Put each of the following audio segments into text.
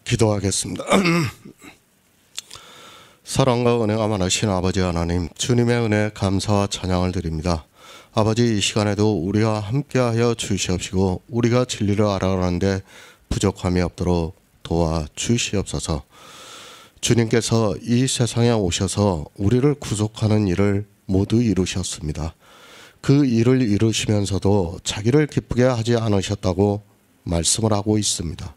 기도하겠습니다. 사랑과 은혜가 많으신 아버지 하나님, 주님의 은혜 감사와 찬양을 드립니다. 아버지, 이 시간에도 우리와 함께하여 주시옵시고 우리가 진리를 알아가는데 부족함이 없도록 도와주시옵소서. 주님께서 이 세상에 오셔서 우리를 구속하는 일을 모두 이루셨습니다. 그 일을 이루시면서도 자기를 기쁘게 하지 않으셨다고 말씀을 하고 있습니다.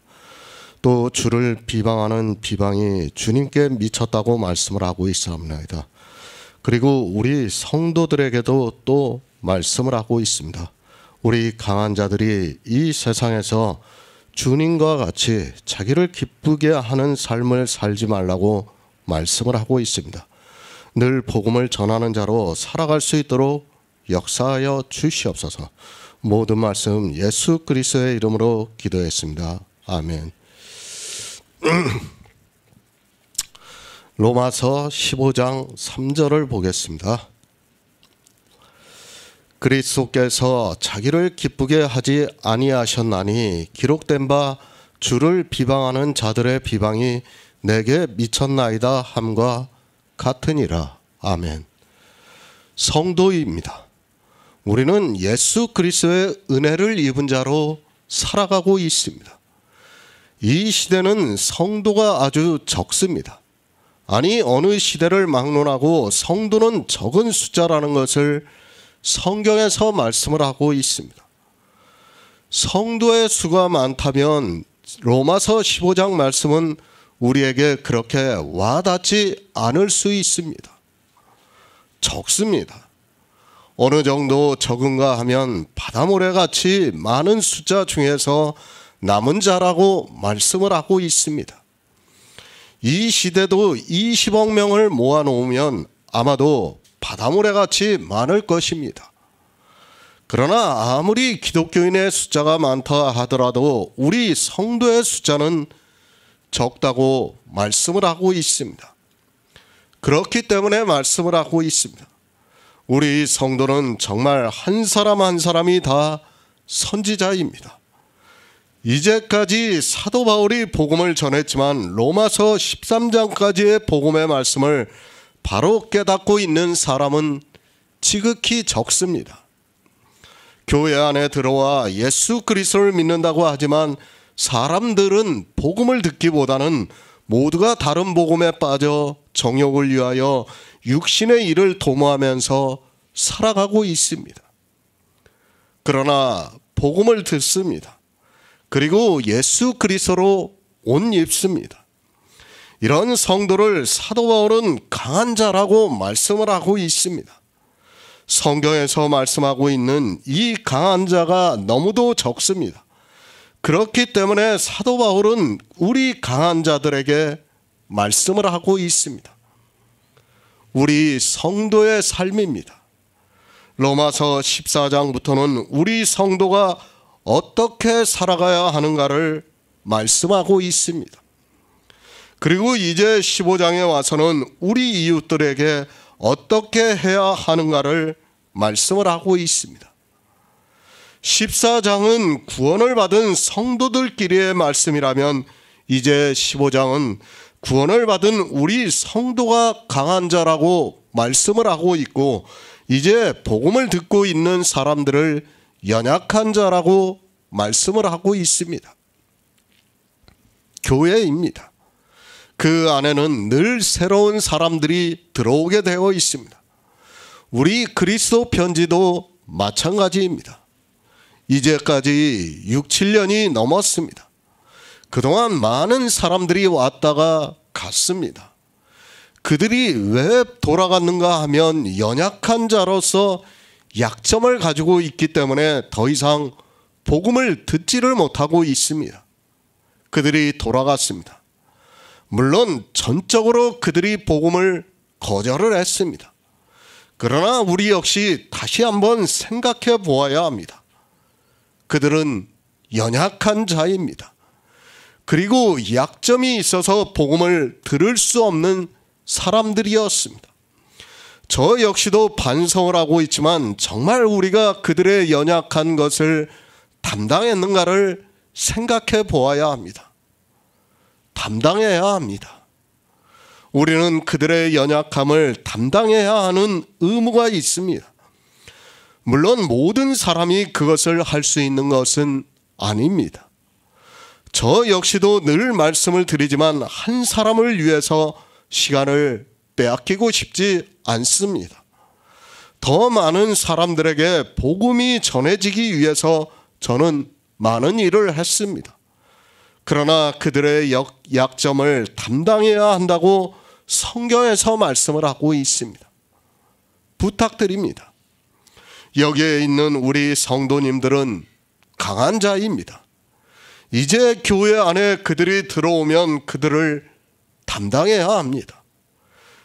또 주를 비방하는 비방이 주님께 미쳤다고 말씀을 하고 있사옵나이다. 그리고 우리 성도들에게도 또 말씀을 하고 있습니다. 우리 강한 자들이 이 세상에서 주님과 같이 자기를 기쁘게 하는 삶을 살지 말라고 말씀을 하고 있습니다. 늘 복음을 전하는 자로 살아갈 수 있도록 역사하여 주시옵소서. 모든 말씀 예수 그리스도의 이름으로 기도했습니다. 아멘. 로마서 15장 3절을 보겠습니다. 그리스도께서 자기를 기쁘게 하지 아니하셨나니 기록된 바 주를 비방하는 자들의 비방이 내게 미쳤나이다 함과 같으니라. 아멘. 성도입니다. 우리는 예수 그리스도의 은혜를 입은 자로 살아가고 있습니다. 이 시대는 성도가 아주 적습니다. 아니, 어느 시대를 막론하고 성도는 적은 숫자라는 것을 성경에서 말씀을 하고 있습니다. 성도의 수가 많다면 로마서 15장 말씀은 우리에게 그렇게 와닿지 않을 수 있습니다. 적습니다. 어느 정도 적은가 하면 바다모래같이 많은 숫자 중에서 남은 자라고 말씀을 하고 있습니다. 이 시대도 20억 명을 모아놓으면 아마도 바다모래같이 많을 것입니다. 그러나 아무리 기독교인의 숫자가 많다 하더라도 우리 성도의 숫자는 적다고 말씀을 하고 있습니다. 그렇기 때문에 말씀을 하고 있습니다. 우리 성도는 정말 한 사람 한 사람이 다 선지자입니다. 이제까지 사도 바울이 복음을 전했지만 로마서 13장까지의 복음의 말씀을 바로 깨닫고 있는 사람은 지극히 적습니다. 교회 안에 들어와 예수 그리스도를 믿는다고 하지만 사람들은 복음을 듣기보다는 모두가 다른 복음에 빠져 정욕을 위하여 육신의 일을 도모하면서 살아가고 있습니다. 그러나 복음을 듣습니다. 그리고 예수 그리스도로 옷 입습니다. 이런 성도를 사도 바울은 강한 자라고 말씀을 하고 있습니다. 성경에서 말씀하고 있는 이 강한 자가 너무도 적습니다. 그렇기 때문에 사도 바울은 우리 강한 자들에게 말씀을 하고 있습니다. 우리 성도의 삶입니다. 로마서 14장부터는 우리 성도가 어떻게 살아가야 하는가를 말씀하고 있습니다. 그리고 이제 15장에 와서는 우리 이웃들에게 어떻게 해야 하는가를 말씀을 하고 있습니다. 14장은 구원을 받은 성도들끼리의 말씀이라면 이제 15장은 구원을 받은 우리 성도가 강한 자라고 말씀을 하고 있고 이제 복음을 듣고 있는 사람들을 연약한 자라고 말씀을 하고 있습니다. 교회입니다. 그 안에는 늘 새로운 사람들이 들어오게 되어 있습니다. 우리 그리스도 편지도 마찬가지입니다. 이제까지 6, 7년이 넘었습니다. 그동안 많은 사람들이 왔다가 갔습니다. 그들이 왜 돌아갔는가 하면 연약한 자로서 약점을 가지고 있기 때문에 더 이상 복음을 듣지를 못하고 있습니다. 그들이 돌아갔습니다. 물론 전적으로 그들이 복음을 거절을 했습니다. 그러나 우리 역시 다시 한번 생각해 보아야 합니다. 그들은 연약한 자입니다. 그리고 약점이 있어서 복음을 들을 수 없는 사람들이었습니다. 저 역시도 반성을 하고 있지만 정말 우리가 그들의 연약한 것을 담당했는가를 생각해 보아야 합니다. 담당해야 합니다. 우리는 그들의 연약함을 담당해야 하는 의무가 있습니다. 물론 모든 사람이 그것을 할 수 있는 것은 아닙니다. 저 역시도 늘 말씀을 드리지만 한 사람을 위해서 시간을 빼앗기고 싶지 않습니다. 더 많은 사람들에게 복음이 전해지기 위해서 저는 많은 일을 했습니다. 그러나 그들의 약점을 담당해야 한다고 성경에서 말씀을 하고 있습니다. 부탁드립니다. 여기에 있는 우리 성도님들은 강한 자입니다. 이제 교회 안에 그들이 들어오면 그들을 담당해야 합니다.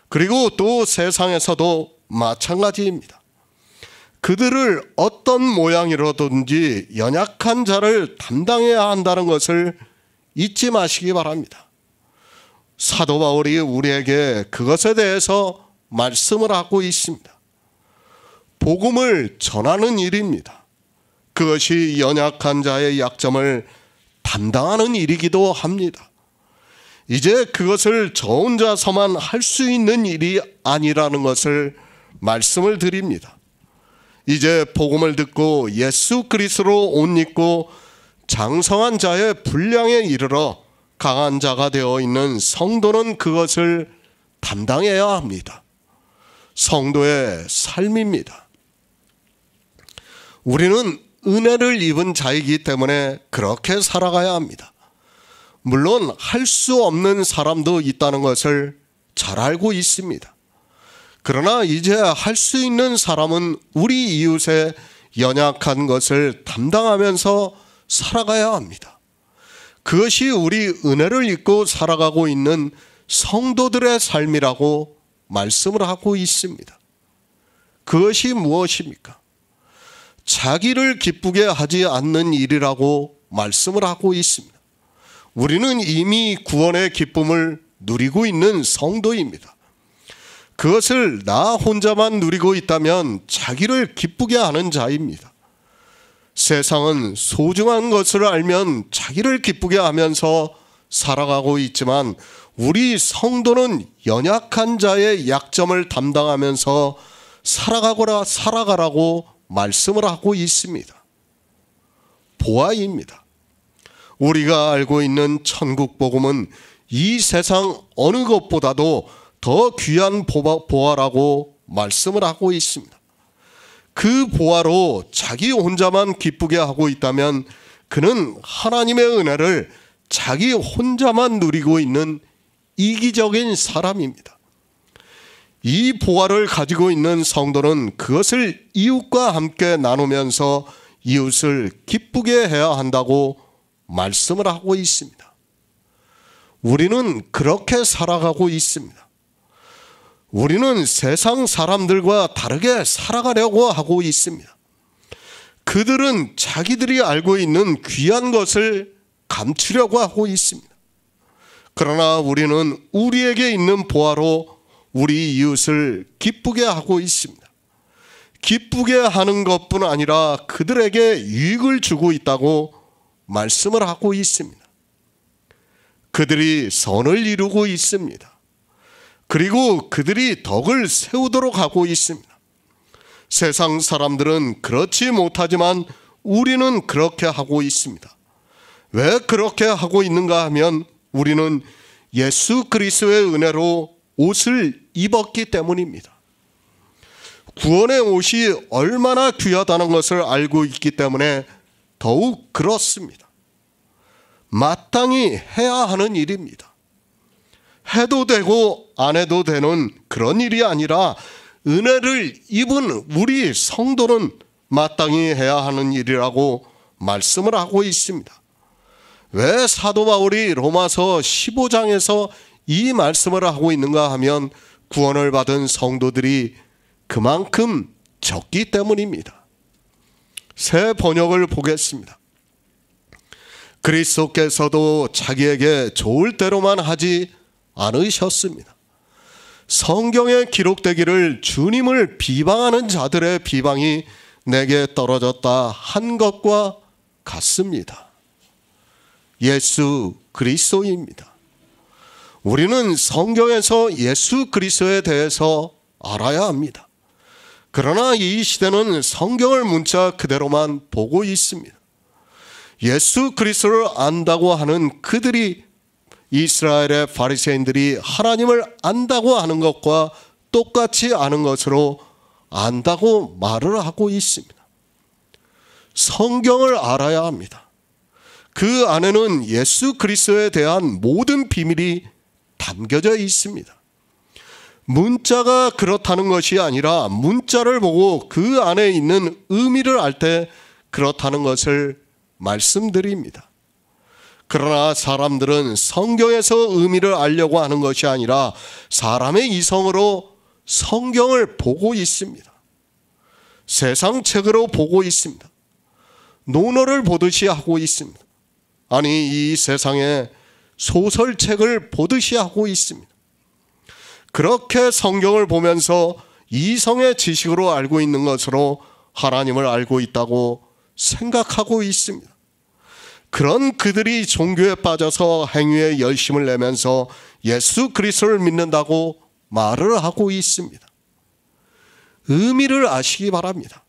그리고 또 세상에서도 마찬가지입니다. 그들을 어떤 모양이라든지 연약한 자를 담당해야 한다는 것을 잊지 마시기 바랍니다. 사도 바울이 우리에게 그것에 대해서 말씀을 하고 있습니다. 복음을 전하는 일입니다. 그것이 연약한 자의 약점을 담당하는 일이기도 합니다. 이제 그것을 저 혼자서만 할 수 있는 일이 아니라는 것을 말씀을 드립니다. 이제 복음을 듣고 예수 그리스도로 옷 입고 장성한 자의 분량에 이르러 강한 자가 되어 있는 성도는 그것을 담당해야 합니다. 성도의 삶입니다. 우리는 은혜를 입은 자이기 때문에 그렇게 살아가야 합니다. 물론 할 수 없는 사람도 있다는 것을 잘 알고 있습니다. 그러나 이제 할 수 있는 사람은 우리 이웃의 연약한 것을 담당하면서 살아가야 합니다. 그것이 우리 은혜를 입고 살아가고 있는 성도들의 삶이라고 말씀을 하고 있습니다. 그것이 무엇입니까? 자기를 기쁘게 하지 않는 일이라고 말씀을 하고 있습니다. 우리는 이미 구원의 기쁨을 누리고 있는 성도입니다. 그것을 나 혼자만 누리고 있다면 자기를 기쁘게 하는 자입니다. 세상은 소중한 것을 알면 자기를 기쁘게 하면서 살아가고 있지만 우리 성도는 연약한 자의 약점을 담당하면서 살아가라고 말씀을 하고 있습니다. 보아입니다. 우리가 알고 있는 천국 복음은 이 세상 어느 것보다도 더 귀한 보아라고 말씀을 하고 있습니다. 그 보아로 자기 혼자만 기쁘게 하고 있다면 그는 하나님의 은혜를 자기 혼자만 누리고 있는 이기적인 사람입니다. 이 보아를 가지고 있는 성도는 그것을 이웃과 함께 나누면서 이웃을 기쁘게 해야 한다고 말씀을 하고 있습니다. 우리는 그렇게 살아가고 있습니다. 우리는 세상 사람들과 다르게 살아가려고 하고 있습니다. 그들은 자기들이 알고 있는 귀한 것을 감추려고 하고 있습니다. 그러나 우리는 우리에게 있는 보아로 우리 이웃을 기쁘게 하고 있습니다. 기쁘게 하는 것뿐 아니라 그들에게 유익을 주고 있다고 말씀을 하고 있습니다. 그들이 선을 이루고 있습니다. 그리고 그들이 덕을 세우도록 하고 있습니다. 세상 사람들은 그렇지 못하지만 우리는 그렇게 하고 있습니다. 왜 그렇게 하고 있는가 하면 우리는 예수 그리스도의 은혜로 옷을 입었기 때문입니다. 구원의 옷이 얼마나 귀하다는 것을 알고 있기 때문에 더욱 그렇습니다. 마땅히 해야 하는 일입니다. 해도 되고 안 해도 되는 그런 일이 아니라 은혜를 입은 우리 성도는 마땅히 해야 하는 일이라고 말씀을 하고 있습니다. 왜 사도 바울이 로마서 15장에서 이 말씀을 하고 있는가 하면 구원을 받은 성도들이 그만큼 적기 때문입니다. 새 번역을 보겠습니다. 그리스도께서도 자기에게 좋을 대로만 하지 않으셨습니다. 성경에 기록되기를 주님을 비방하는 자들의 비방이 내게 떨어졌다 한 것과 같습니다. 예수 그리스도입니다. 우리는 성경에서 예수 그리스도에 대해서 알아야 합니다. 그러나 이 시대는 성경을 문자 그대로만 보고 있습니다. 예수 그리스도를 안다고 하는 그들이, 이스라엘의 바리새인들이 하나님을 안다고 하는 것과 똑같이 아는 것으로 안다고 말을 하고 있습니다. 성경을 알아야 합니다. 그 안에는 예수 그리스도에 대한 모든 비밀이 담겨져 있습니다. 문자가 그렇다는 것이 아니라 문자를 보고 그 안에 있는 의미를 알 때 그렇다는 것을 말씀드립니다. 그러나 사람들은 성경에서 의미를 알려고 하는 것이 아니라 사람의 이성으로 성경을 보고 있습니다. 세상 책으로 보고 있습니다. 논어를 보듯이 하고 있습니다. 아니, 이 세상에 소설책을 보듯이 하고 있습니다. 그렇게 성경을 보면서 이성의 지식으로 알고 있는 것으로 하나님을 알고 있다고 생각하고 있습니다. 그런 그들이 종교에 빠져서 행위에 열심을 내면서 예수 그리스도를 믿는다고 말을 하고 있습니다. 의미를 아시기 바랍니다.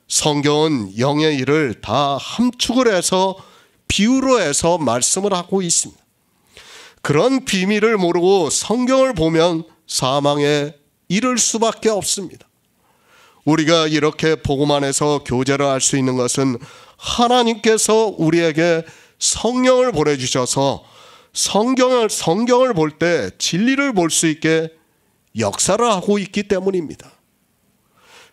성경은 영의 일을 다 함축을 해서 비유로 해서 말씀을 하고 있습니다. 그런 비밀을 모르고 성경을 보면 사망에 이를 수밖에 없습니다. 우리가 이렇게 복음 안에서 교제를 할 수 있는 것은 하나님께서 우리에게 성령을 보내주셔서 성경을 볼 때 진리를 볼 수 있게 역사를 하고 있기 때문입니다.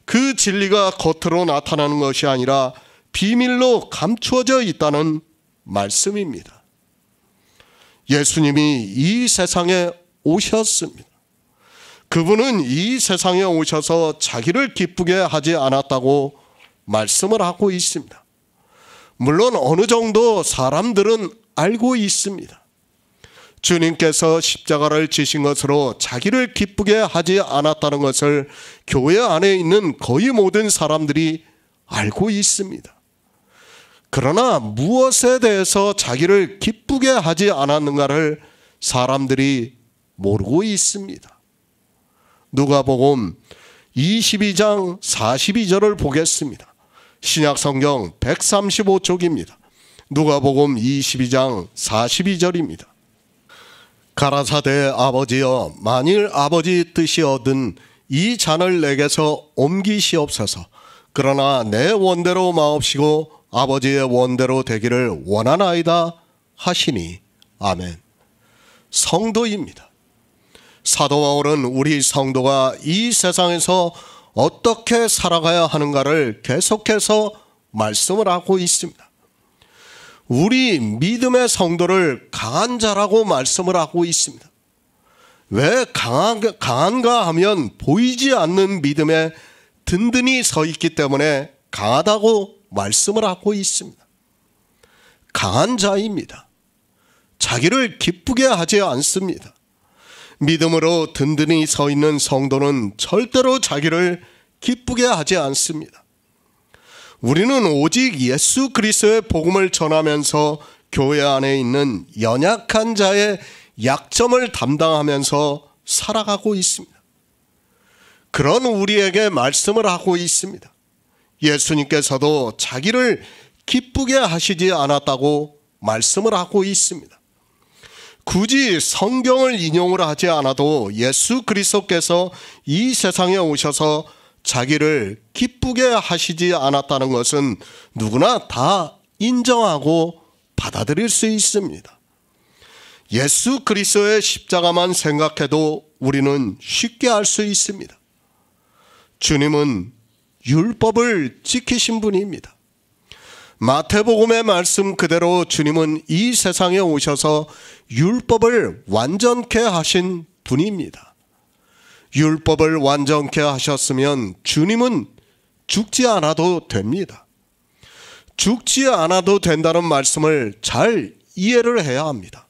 그 진리가 겉으로 나타나는 것이 아니라 비밀로 감추어져 있다는 말씀입니다. 예수님이 이 세상에 오셨습니다. 그분은 이 세상에 오셔서 자기를 기쁘게 하지 않았다고 말씀을 하고 있습니다. 물론 어느 정도 사람들은 알고 있습니다. 주님께서 십자가를 지신 것으로 자기를 기쁘게 하지 않았다는 것을 교회 안에 있는 거의 모든 사람들이 알고 있습니다. 그러나 무엇에 대해서 자기를 기쁘게 하지 않았는가를 사람들이 모르고 있습니다. 누가복음 22장 42절을 보겠습니다. 신약성경 135쪽입니다. 누가복음 22장 42절입니다. 가라사대 아버지여, 만일 아버지 뜻이 얻은 이 잔을 내게서 옮기시옵소서. 그러나 내 원대로 마옵시고 아버지의 원대로 되기를 원하나이다 하시니. 아멘. 성도입니다. 사도 바울은 우리 성도가 이 세상에서 어떻게 살아가야 하는가를 계속해서 말씀을 하고 있습니다. 우리 믿음의 성도를 강한 자라고 말씀을 하고 있습니다. 왜 강한가 하면 보이지 않는 믿음에 든든히 서 있기 때문에 강하다고 말씀을 하고 있습니다. 강한 자입니다. 자기를 기쁘게 하지 않습니다. 믿음으로 든든히 서 있는 성도는 절대로 자기를 기쁘게 하지 않습니다. 우리는 오직 예수 그리스도의 복음을 전하면서 교회 안에 있는 연약한 자의 약점을 담당하면서 살아가고 있습니다. 그런 우리에게 말씀을 하고 있습니다. 예수님께서도 자기를 기쁘게 하시지 않았다고 말씀을 하고 있습니다. 굳이 성경을 인용을 하지 않아도 예수 그리스도께서 이 세상에 오셔서 자기를 기쁘게 하시지 않았다는 것은 누구나 다 인정하고 받아들일 수 있습니다. 예수 그리스도의 십자가만 생각해도 우리는 쉽게 알 수 있습니다. 주님은 율법을 지키신 분입니다. 마태복음의 말씀 그대로 주님은 이 세상에 오셔서 율법을 완전케 하신 분입니다. 율법을 완전케 하셨으면 주님은 죽지 않아도 됩니다. 죽지 않아도 된다는 말씀을 잘 이해를 해야 합니다.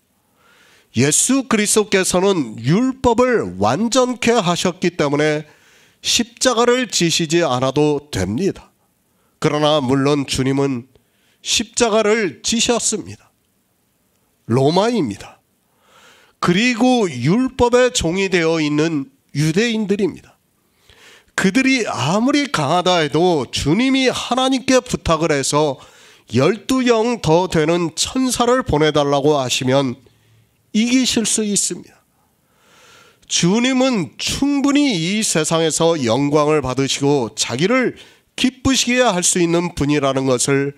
예수 그리스도께서는 율법을 완전케 하셨기 때문에 십자가를 지시지 않아도 됩니다. 그러나 물론 주님은 십자가를 지셨습니다. 로마입니다. 그 그리고 율법의 종이 되어 있는 유대인들입니다. 그들이 아무리 강하다 해도 주님이 하나님께 부탁을 해서 12영 더 되는 천사를 보내달라고 하시면 이기실 수 있습니다. 주님은 충분히 이 세상에서 영광을 받으시고 자기를 기쁘시게 할 수 있는 분이라는 것을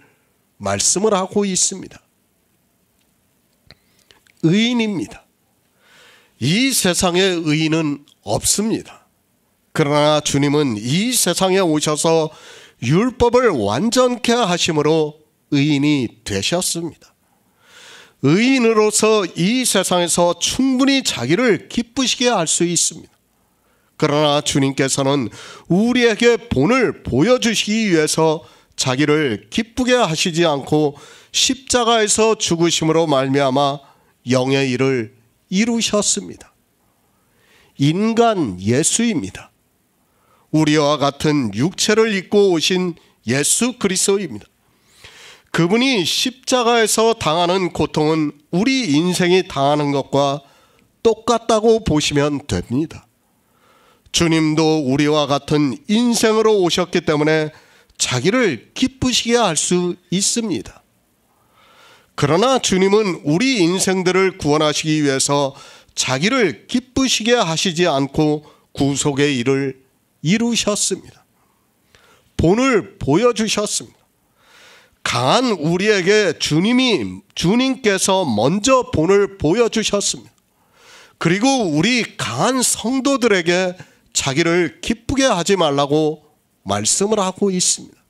말씀을 하고 있습니다. 의인입니다. 이 세상에 의인은 없습니다. 그러나 주님은 이 세상에 오셔서 율법을 완전케 하심으로 의인이 되셨습니다. 의인으로서 이 세상에서 충분히 자기를 기쁘시게 할 수 있습니다. 그러나 주님께서는 우리에게 본을 보여주시기 위해서 자기를 기쁘게 하시지 않고 십자가에서 죽으심으로 말미암아 영의 일을 이루셨습니다. 인간 예수입니다. 우리와 같은 육체를 입고 오신 예수 그리스도입니다. 그분이 십자가에서 당하는 고통은 우리 인생이 당하는 것과 똑같다고 보시면 됩니다. 주님도 우리와 같은 인생으로 오셨기 때문에 자기를 기쁘시게 할 수 있습니다. 그러나 주님은 우리 인생들을 구원하시기 위해서 자기를 기쁘시게 하시지 않고 구속의 일을 이루셨습니다. 본을 보여주셨습니다. 강한 우리에게 주님께서 먼저 본을 보여주셨습니다. 그리고 우리 강한 성도들에게 자기를 기쁘게 하지 말라고 말씀을 하고 있습니다.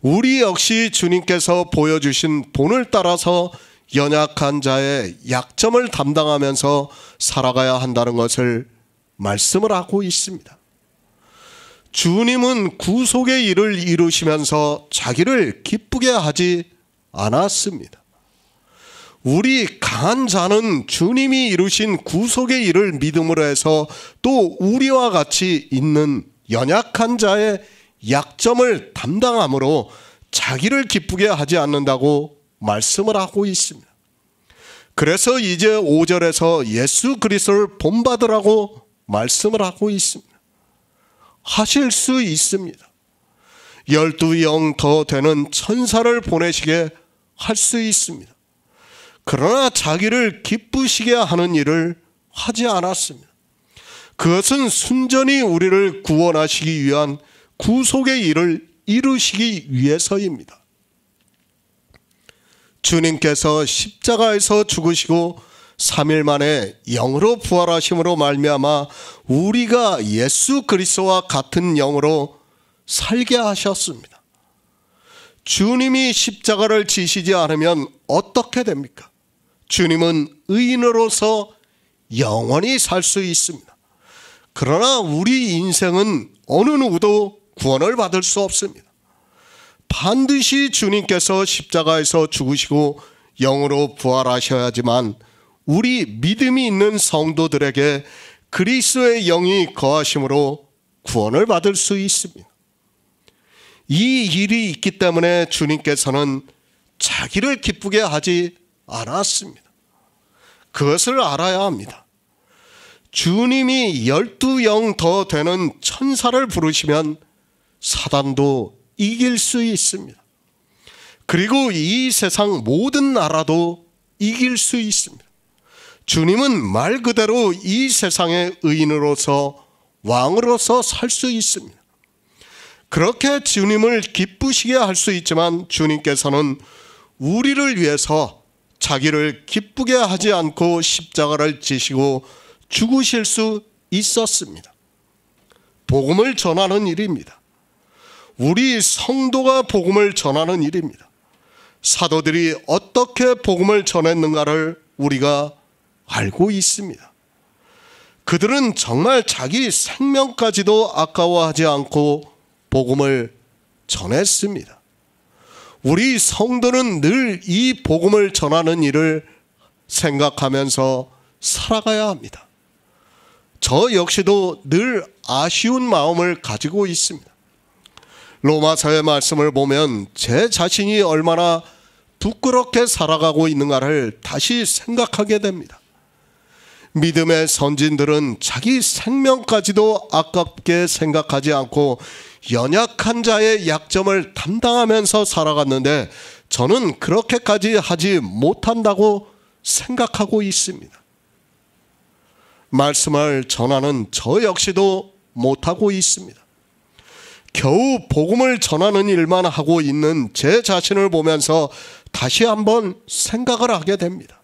우리 역시 주님께서 보여주신 본을 따라서 연약한 자의 약점을 담당하면서 살아가야 한다는 것을 말씀을 하고 있습니다. 주님은 구속의 일을 이루시면서 자기를 기쁘게 하지 않았습니다. 우리 강한 자는 주님이 이루신 구속의 일을 믿음으로 해서 또 우리와 같이 있는 연약한 자의 약점을 담당함으로 자기를 기쁘게 하지 않는다고 말씀을 하고 있습니다. 그래서 이제 5절에서 예수 그리스도를 본받으라고 말씀을 하고 있습니다. 하실 수 있습니다. 12영 더 되는 천사를 보내시게 할 수 있습니다. 그러나 자기를 기쁘시게 하는 일을 하지 않았습니다. 그것은 순전히 우리를 구원하시기 위한 구속의 일을 이루시기 위해서입니다. 주님께서 십자가에서 죽으시고 3일 만에 영으로 부활하심으로 말미암아 우리가 예수 그리스도와 같은 영으로 살게 하셨습니다. 주님이 십자가를 지시지 않으면 어떻게 됩니까? 주님은 의인으로서 영원히 살 수 있습니다. 그러나 우리 인생은 어느 누구도 구원을 받을 수 없습니다. 반드시 주님께서 십자가에서 죽으시고 영으로 부활하셔야지만 우리 믿음이 있는 성도들에게 그리스도의 영이 거하심으로 구원을 받을 수 있습니다. 이 일이 있기 때문에 주님께서는 자기를 기쁘게 하지 않았습니다. 그것을 알아야 합니다. 주님이 12영 더 되는 천사를 부르시면 사단도 이길 수 있습니다. 그리고 이 세상 모든 나라도 이길 수 있습니다. 주님은 말 그대로 이 세상의 의인으로서 왕으로서 살 수 있습니다. 그렇게 주님을 기쁘시게 할 수 있지만 주님께서는 우리를 위해서 자기를 기쁘게 하지 않고 십자가를 지시고 죽으실 수 있었습니다. 복음을 전하는 일입니다. 우리 성도가 복음을 전하는 일입니다. 사도들이 어떻게 복음을 전했는가를 우리가 알고 있습니다. 그들은 정말 자기 생명까지도 아까워하지 않고 복음을 전했습니다. 우리 성도는 늘 이 복음을 전하는 일을 생각하면서 살아가야 합니다. 저 역시도 늘 아쉬운 마음을 가지고 있습니다. 로마서의 말씀을 보면 제 자신이 얼마나 부끄럽게 살아가고 있는가를 다시 생각하게 됩니다. 믿음의 선진들은 자기 생명까지도 아깝게 생각하지 않고 연약한 자의 약점을 담당하면서 살아갔는데 저는 그렇게까지 하지 못한다고 생각하고 있습니다. 말씀을 전하는 저 역시도 못하고 있습니다. 겨우 복음을 전하는 일만 하고 있는 제 자신을 보면서 다시 한번 생각을 하게 됩니다.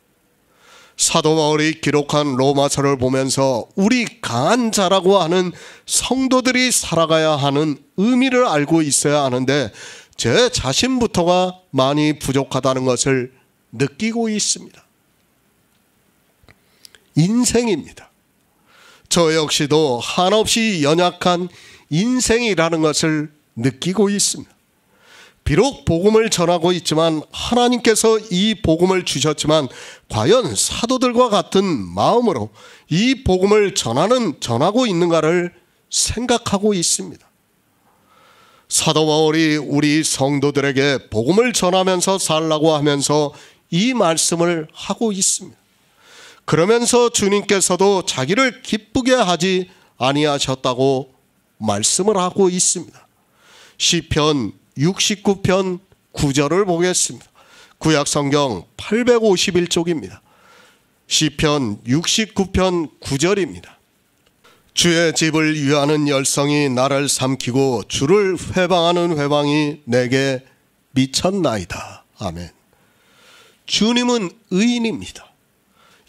사도 바울이 기록한 로마서를 보면서 우리 강한 자라고 하는 성도들이 살아가야 하는 의미를 알고 있어야 하는데 제 자신부터가 많이 부족하다는 것을 느끼고 있습니다. 인생입니다. 저 역시도 한없이 연약한 인생이라는 것을 느끼고 있습니다. 비록 복음을 전하고 있지만 하나님께서 이 복음을 주셨지만 과연 사도들과 같은 마음으로 이 복음을 전하고 있는가를 생각하고 있습니다. 사도 바울이 우리 성도들에게 복음을 전하면서 살라고 하면서 이 말씀을 하고 있습니다. 그러면서 주님께서도 자기를 기쁘게 하지 아니하셨다고 말씀을 하고 있습니다. 시편 69편 9절을 보겠습니다. 구약성경 851쪽입니다. 시편 69편 9절입니다. 주의 집을 위하는 열성이 나를 삼키고 주를 회방하는 회방이 내게 미쳤나이다. 아멘. 주님은 의인입니다.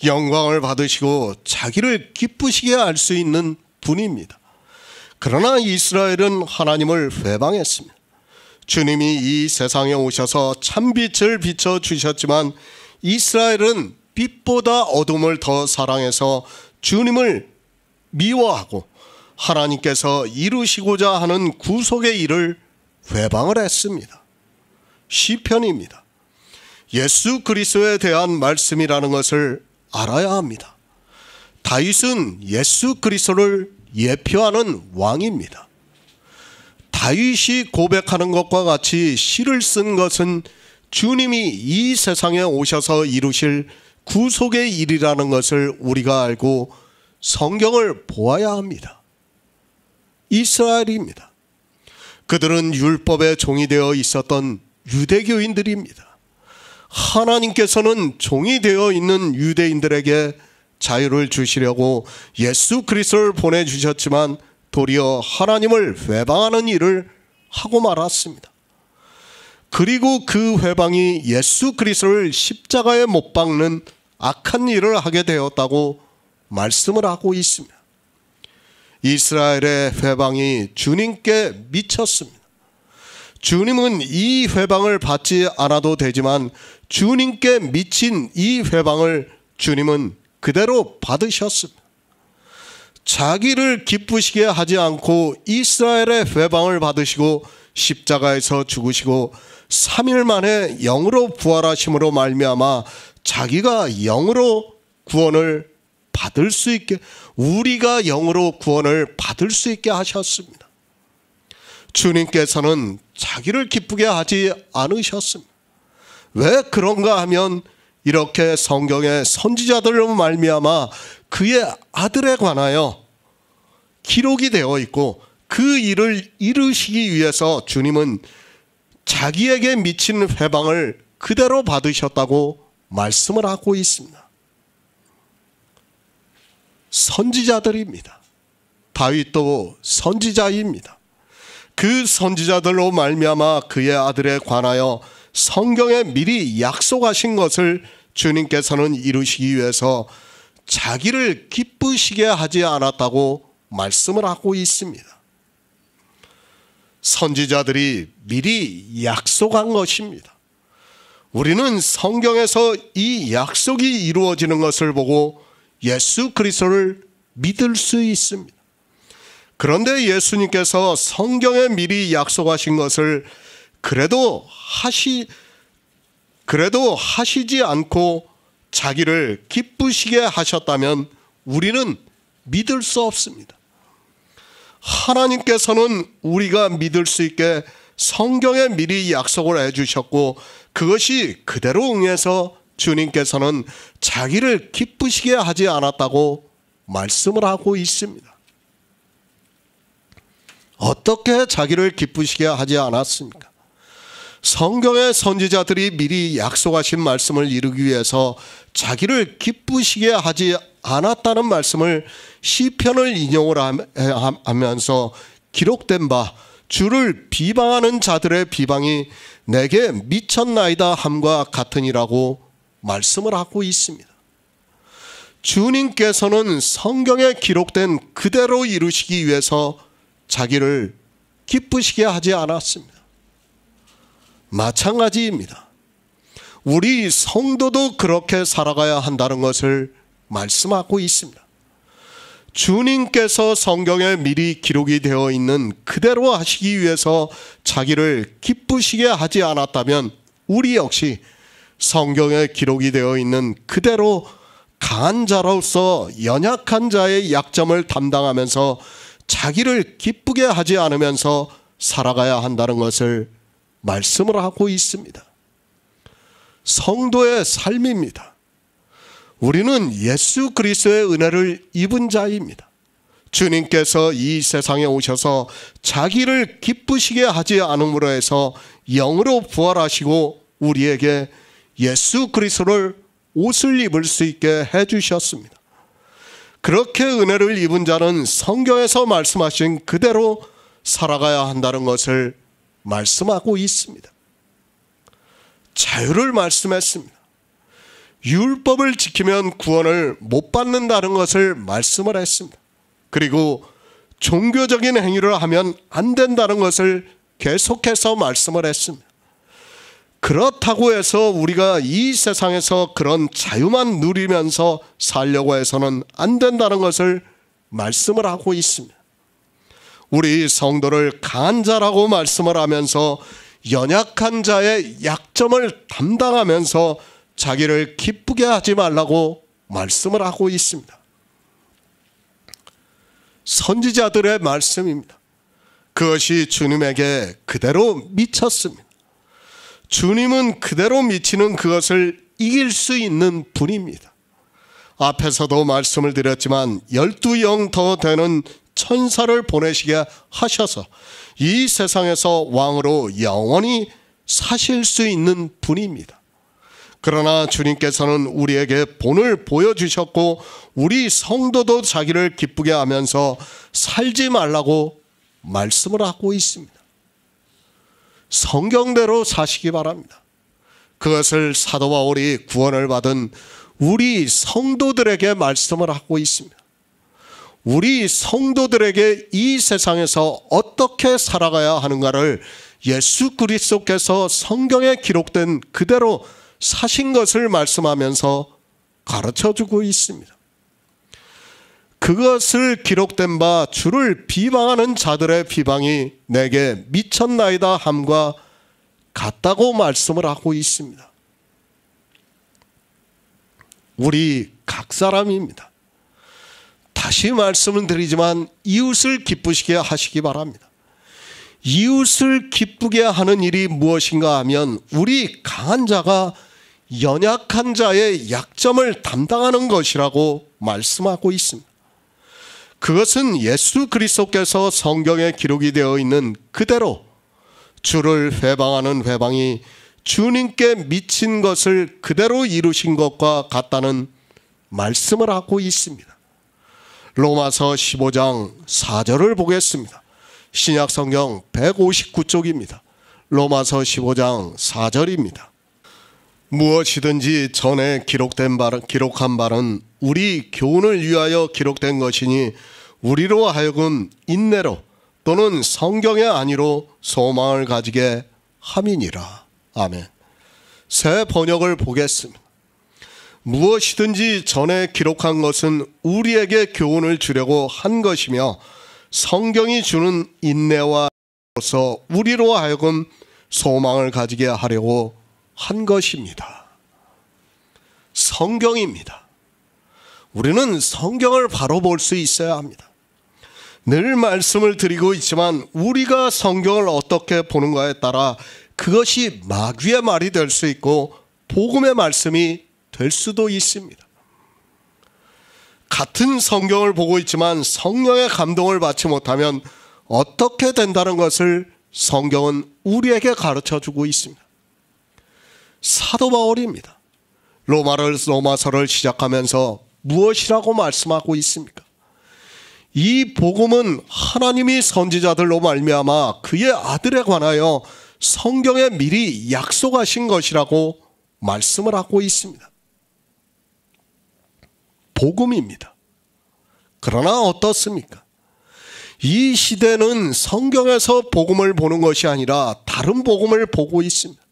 영광을 받으시고 자기를 기쁘시게 할 수 있는 분입니다. 그러나 이스라엘은 하나님을 회방했습니다. 주님이 이 세상에 오셔서 참빛을 비춰주셨지만 이스라엘은 빛보다 어둠을 더 사랑해서 주님을 미워하고 하나님께서 이루시고자 하는 구속의 일을 회방을 했습니다. 시편입니다. 예수 그리스도에 대한 말씀이라는 것을 알아야 합니다. 다윗은 예수 그리스도를 예표하는 왕입니다. 다윗이 고백하는 것과 같이 시를 쓴 것은 주님이 이 세상에 오셔서 이루실 구속의 일이라는 것을 우리가 알고 성경을 보아야 합니다. 이스라엘입니다. 그들은 율법의 종이 되어 있었던 유대교인들입니다. 하나님께서는 종이 되어 있는 유대인들에게 자유를 주시려고 예수 그리스도를 보내주셨지만 도리어 하나님을 회방하는 일을 하고 말았습니다. 그리고 그 회방이 예수 그리스도를 십자가에 못 박는 악한 일을 하게 되었다고 말씀을 하고 있습니다. 이스라엘의 회방이 주님께 미쳤습니다. 주님은 이 회방을 받지 않아도 되지만 주님께 미친 이 회방을 주님은 그대로 받으셨습니다. 자기를 기쁘시게 하지 않고 이스라엘의 회방을 받으시고 십자가에서 죽으시고 3일 만에 영으로 부활하심으로 말미암아 자기가 영으로 구원을 받을 수 있게, 우리가 영으로 구원을 받을 수 있게 하셨습니다. 주님께서는 자기를 기쁘게 하지 않으셨습니다. 왜 그런가 하면 이렇게 성경의 선지자들로 말미암아 그의 아들에 관하여 기록이 되어 있고 그 일을 이루시기 위해서 주님은 자기에게 미친 회방을 그대로 받으셨다고 말씀을 하고 있습니다. 선지자들입니다. 다윗도 선지자입니다. 그 선지자들로 말미암아 그의 아들에 관하여 성경에 미리 약속하신 것을 주님께서는 이루시기 위해서 자기를 기쁘시게 하지 않았다고 말씀을 하고 있습니다. 선지자들이 미리 약속한 것입니다. 우리는 성경에서 이 약속이 이루어지는 것을 보고 예수 그리스도를 믿을 수 있습니다. 그런데 예수님께서 성경에 미리 약속하신 것을 그래도 하시지 않고 자기를 기쁘시게 하셨다면 우리는 믿을 수 없습니다. 하나님께서는 우리가 믿을 수 있게 성경에 미리 약속을 해주셨고 그것이 그대로 응해서 주님께서는 자기를 기쁘시게 하지 않았다고 말씀을 하고 있습니다. 어떻게 자기를 기쁘시게 하지 않았습니까? 성경의 선지자들이 미리 약속하신 말씀을 이루기 위해서 자기를 기쁘시게 하지 않았다는 말씀을 시편을 인용을 하면서 기록된 바, 주를 비방하는 자들의 비방이 내게 미쳤나이다 함과 같으니라고 말씀을 하고 있습니다. 주님께서는 성경에 기록된 그대로 이루시기 위해서 자기를 기쁘시게 하지 않았습니다. 마찬가지입니다. 우리 성도도 그렇게 살아가야 한다는 것을 말씀하고 있습니다. 주님께서 성경에 미리 기록이 되어 있는 그대로 하시기 위해서 자기를 기쁘시게 하지 않았다면 우리 역시 성경에 기록이 되어 있는 그대로 강한 자로서 연약한 자의 약점을 담당하면서 자기를 기쁘게 하지 않으면서 살아가야 한다는 것을 말씀을 하고 있습니다. 성도의 삶입니다. 우리는 예수 그리스도의 은혜를 입은 자입니다. 주님께서 이 세상에 오셔서 자기를 기쁘시게 하지 않음으로 해서 영으로 부활하시고 우리에게 예수 그리스도를 옷을 입을 수 있게 해주셨습니다. 그렇게 은혜를 입은 자는 성경에서 말씀하신 그대로 살아가야 한다는 것을 말씀하고 있습니다. 자유를 말씀했습니다. 율법을 지키면 구원을 못 받는다는 것을 말씀을 했습니다. 그리고 종교적인 행위를 하면 안 된다는 것을 계속해서 말씀을 했습니다. 그렇다고 해서 우리가 이 세상에서 그런 자유만 누리면서 살려고 해서는 안 된다는 것을 말씀을 하고 있습니다. 우리 성도를 강한 자라고 말씀을 하면서 연약한 자의 약점을 담당하면서 자기를 기쁘게 하지 말라고 말씀을 하고 있습니다. 선지자들의 말씀입니다. 그것이 주님에게 그대로 미쳤습니다. 주님은 그대로 미치는 그것을 이길 수 있는 분입니다. 앞에서도 말씀을 드렸지만 12영 더 되는 천사를 보내시게 하셔서 이 세상에서 왕으로 영원히 사실 수 있는 분입니다. 그러나 주님께서는 우리에게 본을 보여주셨고 우리 성도도 자기를 기쁘게 하면서 살지 말라고 말씀을 하고 있습니다. 성경대로 사시기 바랍니다. 그것을 사도 바울이 구원을 받은 우리 성도들에게 말씀을 하고 있습니다. 우리 성도들에게 이 세상에서 어떻게 살아가야 하는가를 예수 그리스도께서 성경에 기록된 그대로 사신 것을 말씀하면서 가르쳐주고 있습니다. 그것을 기록된 바 주를 비방하는 자들의 비방이 내게 미쳤나이다 함과 같다고 말씀을 하고 있습니다. 우리 각 사람입니다. 다시 말씀을 드리지만 이웃을 기쁘시게 하시기 바랍니다. 이웃을 기쁘게 하는 일이 무엇인가 하면 우리 강한 자가 연약한 자의 약점을 담당하는 것이라고 말씀하고 있습니다. 그것은 예수 그리스도께서 성경에 기록이 되어 있는 그대로 주를 회방하는 회방이 주님께 미친 것을 그대로 이루신 것과 같다는 말씀을 하고 있습니다. 로마서 15장 4절을 보겠습니다. 신약성경 159쪽입니다. 로마서 15장 4절입니다. 무엇이든지 전에 기록한 바는 우리 교훈을 위하여 기록된 것이니 우리로 하여금 인내로 또는 성경의 안위로 소망을 가지게 함이니라. 아멘. 새 번역을 보겠습니다. 무엇이든지 전에 기록한 것은 우리에게 교훈을 주려고 한 것이며 성경이 주는 인내와로서 우리로 하여금 소망을 가지게 하려고 한 것입니다. 성경입니다. 우리는 성경을 바로 볼 수 있어야 합니다. 늘 말씀을 드리고 있지만 우리가 성경을 어떻게 보는가에 따라 그것이 마귀의 말이 될 수 있고 복음의 말씀이 될 수도 있습니다. 같은 성경을 보고 있지만 성령의 감동을 받지 못하면 어떻게 된다는 것을 성경은 우리에게 가르쳐주고 있습니다. 사도 바울입니다. 로마서를 시작하면서 무엇이라고 말씀하고 있습니까? 이 복음은 하나님이 선지자들로 말미암아 그의 아들에 관하여 성경에 미리 약속하신 것이라고 말씀을 하고 있습니다. 복음입니다. 그러나 어떻습니까? 이 시대는 성경에서 복음을 보는 것이 아니라 다른 복음을 보고 있습니다.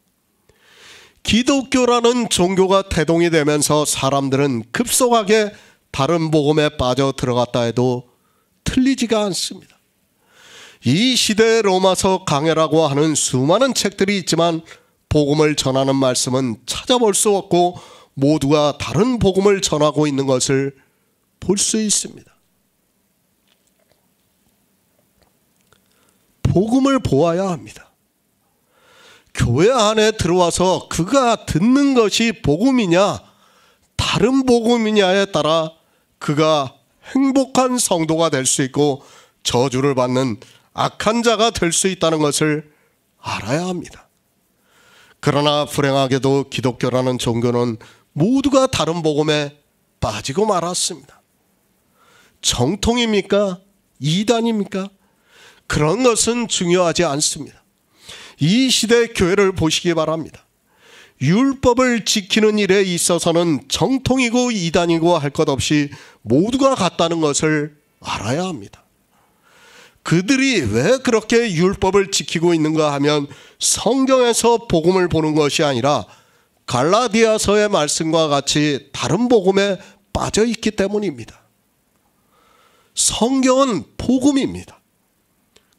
기독교라는 종교가 태동이 되면서 사람들은 급속하게 다른 복음에 빠져 들어갔다 해도 틀리지가 않습니다. 이 시대의 로마서 강해라고 하는 수많은 책들이 있지만 복음을 전하는 말씀은 찾아볼 수 없고 모두가 다른 복음을 전하고 있는 것을 볼 수 있습니다. 복음을 보아야 합니다. 교회 안에 들어와서 그가 듣는 것이 복음이냐 다른 복음이냐에 따라 그가 행복한 성도가 될 수 있고 저주를 받는 악한 자가 될 수 있다는 것을 알아야 합니다. 그러나 불행하게도 기독교라는 종교는 모두가 다른 복음에 빠지고 말았습니다. 정통입니까? 이단입니까? 그런 것은 중요하지 않습니다. 이 시대 교회를 보시기 바랍니다. 율법을 지키는 일에 있어서는 정통이고 이단이고 할 것 없이 모두가 같다는 것을 알아야 합니다. 그들이 왜 그렇게 율법을 지키고 있는가 하면 성경에서 복음을 보는 것이 아니라 갈라디아서의 말씀과 같이 다른 복음에 빠져 있기 때문입니다. 성경은 복음입니다.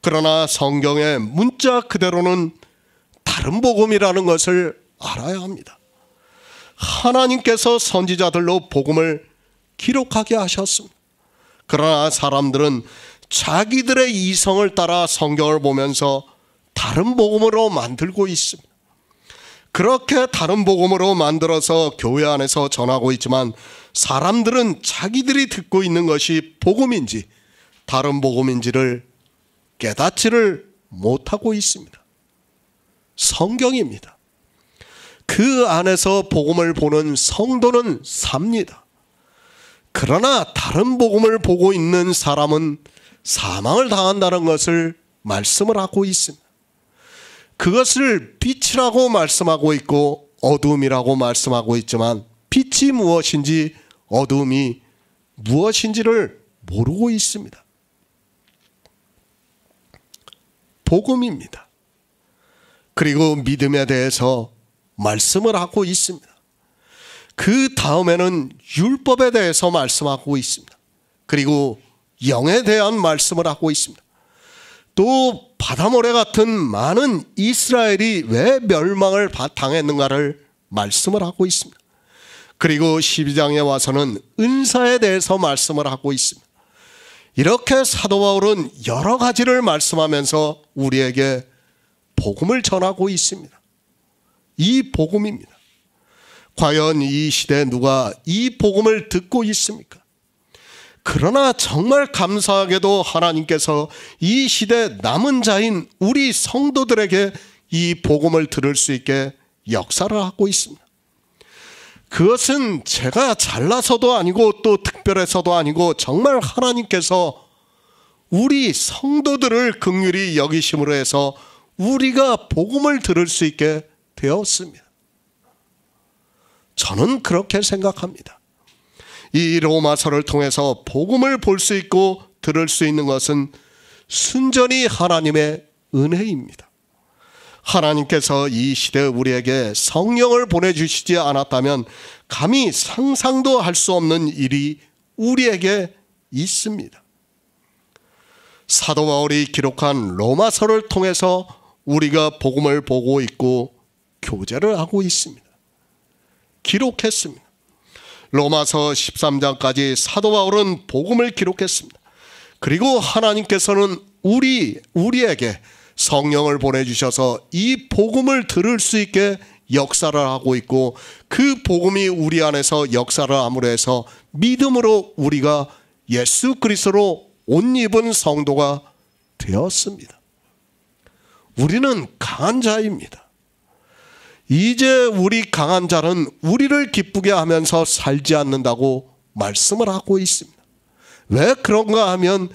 그러나 성경의 문자 그대로는 다른 복음이라는 것을 알아야 합니다. 하나님께서 선지자들로 복음을 기록하게 하셨습니다. 그러나 사람들은 자기들의 이성을 따라 성경을 보면서 다른 복음으로 만들고 있습니다. 그렇게 다른 복음으로 만들어서 교회 안에서 전하고 있지만 사람들은 자기들이 듣고 있는 것이 복음인지 다른 복음인지를 깨닫지를 못하고 있습니다. 성경입니다. 그 안에서 복음을 보는 성도는 삽니다. 그러나 다른 복음을 보고 있는 사람은 사망을 당한다는 것을 말씀을 하고 있습니다. 그것을 빛이라고 말씀하고 있고 어두움이라고 말씀하고 있지만 빛이 무엇인지 어두움이 무엇인지를 모르고 있습니다. 복음입니다. 그리고 믿음에 대해서 말씀을 하고 있습니다. 그 다음에는 율법에 대해서 말씀하고 있습니다. 그리고 영에 대한 말씀을 하고 있습니다. 또 바다모래 같은 많은 이스라엘이 왜 멸망을 당했는가를 말씀을 하고 있습니다. 그리고 12장에 와서는 은사에 대해서 말씀을 하고 있습니다. 이렇게 사도 바울은 여러 가지를 말씀하면서 우리에게 복음을 전하고 있습니다. 이 복음입니다. 과연 이 시대에 누가 이 복음을 듣고 있습니까? 그러나 정말 감사하게도 하나님께서 이 시대 남은 자인 우리 성도들에게 이 복음을 들을 수 있게 역사를 하고 있습니다. 그것은 제가 잘나서도 아니고 또 특별해서도 아니고 정말 하나님께서 우리 성도들을 긍휼히 여기심으로 해서 우리가 복음을 들을 수 있게 되었습니다. 저는 그렇게 생각합니다. 이 로마서를 통해서 복음을 볼 수 있고 들을 수 있는 것은 순전히 하나님의 은혜입니다. 하나님께서 이 시대에 우리에게 성령을 보내주시지 않았다면 감히 상상도 할 수 없는 일이 우리에게 있습니다. 사도 바울이 기록한 로마서를 통해서 우리가 복음을 보고 있고 교제를 하고 있습니다. 기록했습니다. 로마서 13장까지 사도 바울은 복음을 기록했습니다. 그리고 하나님께서는 우리에게 성령을 보내주셔서 이 복음을 들을 수 있게 역사를 하고 있고 그 복음이 우리 안에서 역사를 함으로 해서 믿음으로 우리가 예수 그리스도로 옷 입은 성도가 되었습니다. 우리는 강한 자입니다. 이제 우리 강한 자는 우리를 기쁘게 하면서 살지 않는다고 말씀을 하고 있습니다. 왜 그런가 하면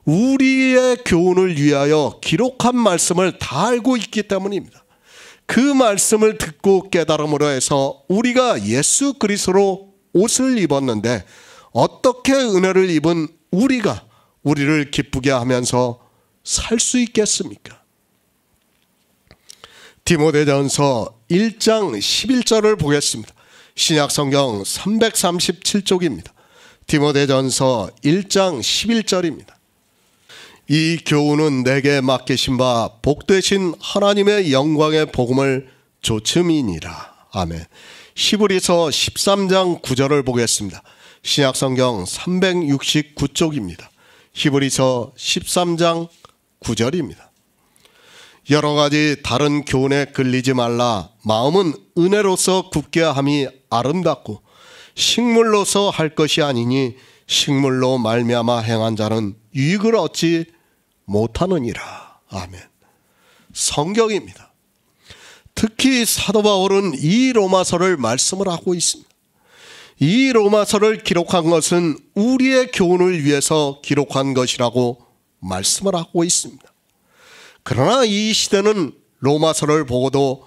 우리의 교훈을 위하여 기록한 말씀을 다 알고 있기 때문입니다. 그 말씀을 듣고 깨달음으로 해서 우리가 예수 그리스도로 옷을 입었는데 어떻게 은혜를 입은 우리가 우리를 기쁘게 하면서 살 수 있겠습니까? 디모데전서 1장 11절을 보겠습니다. 신약성경 337쪽입니다. 디모데전서 1장 11절입니다. 이 교훈은 내게 맡기신 바 복되신 하나님의 영광의 복음을 조침이니라. 아멘. 히브리서 13장 9절을 보겠습니다. 신약성경 369쪽입니다. 히브리서 13장 9절입니다. 여러 가지 다른 교훈에 끌리지 말라. 마음은 은혜로서 굳게 함이 아름답고 식물로서 할 것이 아니니 식물로 말미암아 행한 자는 유익을 얻지 못하느니라. 아멘. 성경입니다. 특히 사도 바울은 이 로마서를 말씀을 하고 있습니다. 이 로마서를 기록한 것은 우리의 교훈을 위해서 기록한 것이라고 말씀을 하고 있습니다. 그러나 이 시대는 로마서를 보고도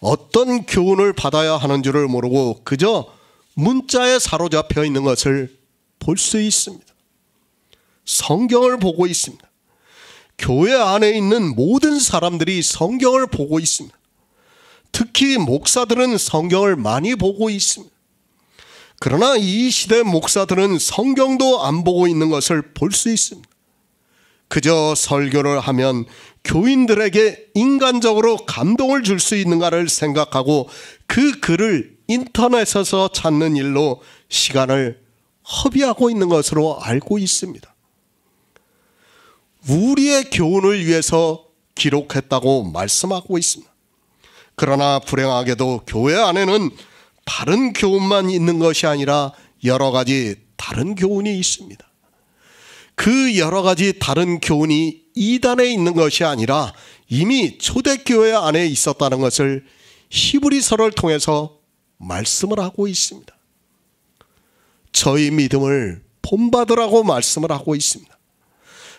어떤 교훈을 받아야 하는 줄을 모르고 그저 문자에 사로잡혀 있는 것을 볼 수 있습니다. 성경을 보고 있습니다. 교회 안에 있는 모든 사람들이 성경을 보고 있습니다. 특히 목사들은 성경을 많이 보고 있습니다. 그러나 이 시대 목사들은 성경도 안 보고 있는 것을 볼 수 있습니다. 그저 설교를 하면 교인들에게 인간적으로 감동을 줄 수 있는가를 생각하고 그 글을 인터넷에서 찾는 일로 시간을 허비하고 있는 것으로 알고 있습니다. 우리의 교훈을 위해서 기록했다고 말씀하고 있습니다. 그러나 불행하게도 교회 안에는 다른 교훈만 있는 것이 아니라 여러 가지 다른 교훈이 있습니다. 그 여러 가지 다른 교훈이 이단에 있는 것이 아니라 이미 초대교회 안에 있었다는 것을 히브리서를 통해서 말씀을 하고 있습니다. 저희 믿음을 본받으라고 말씀을 하고 있습니다.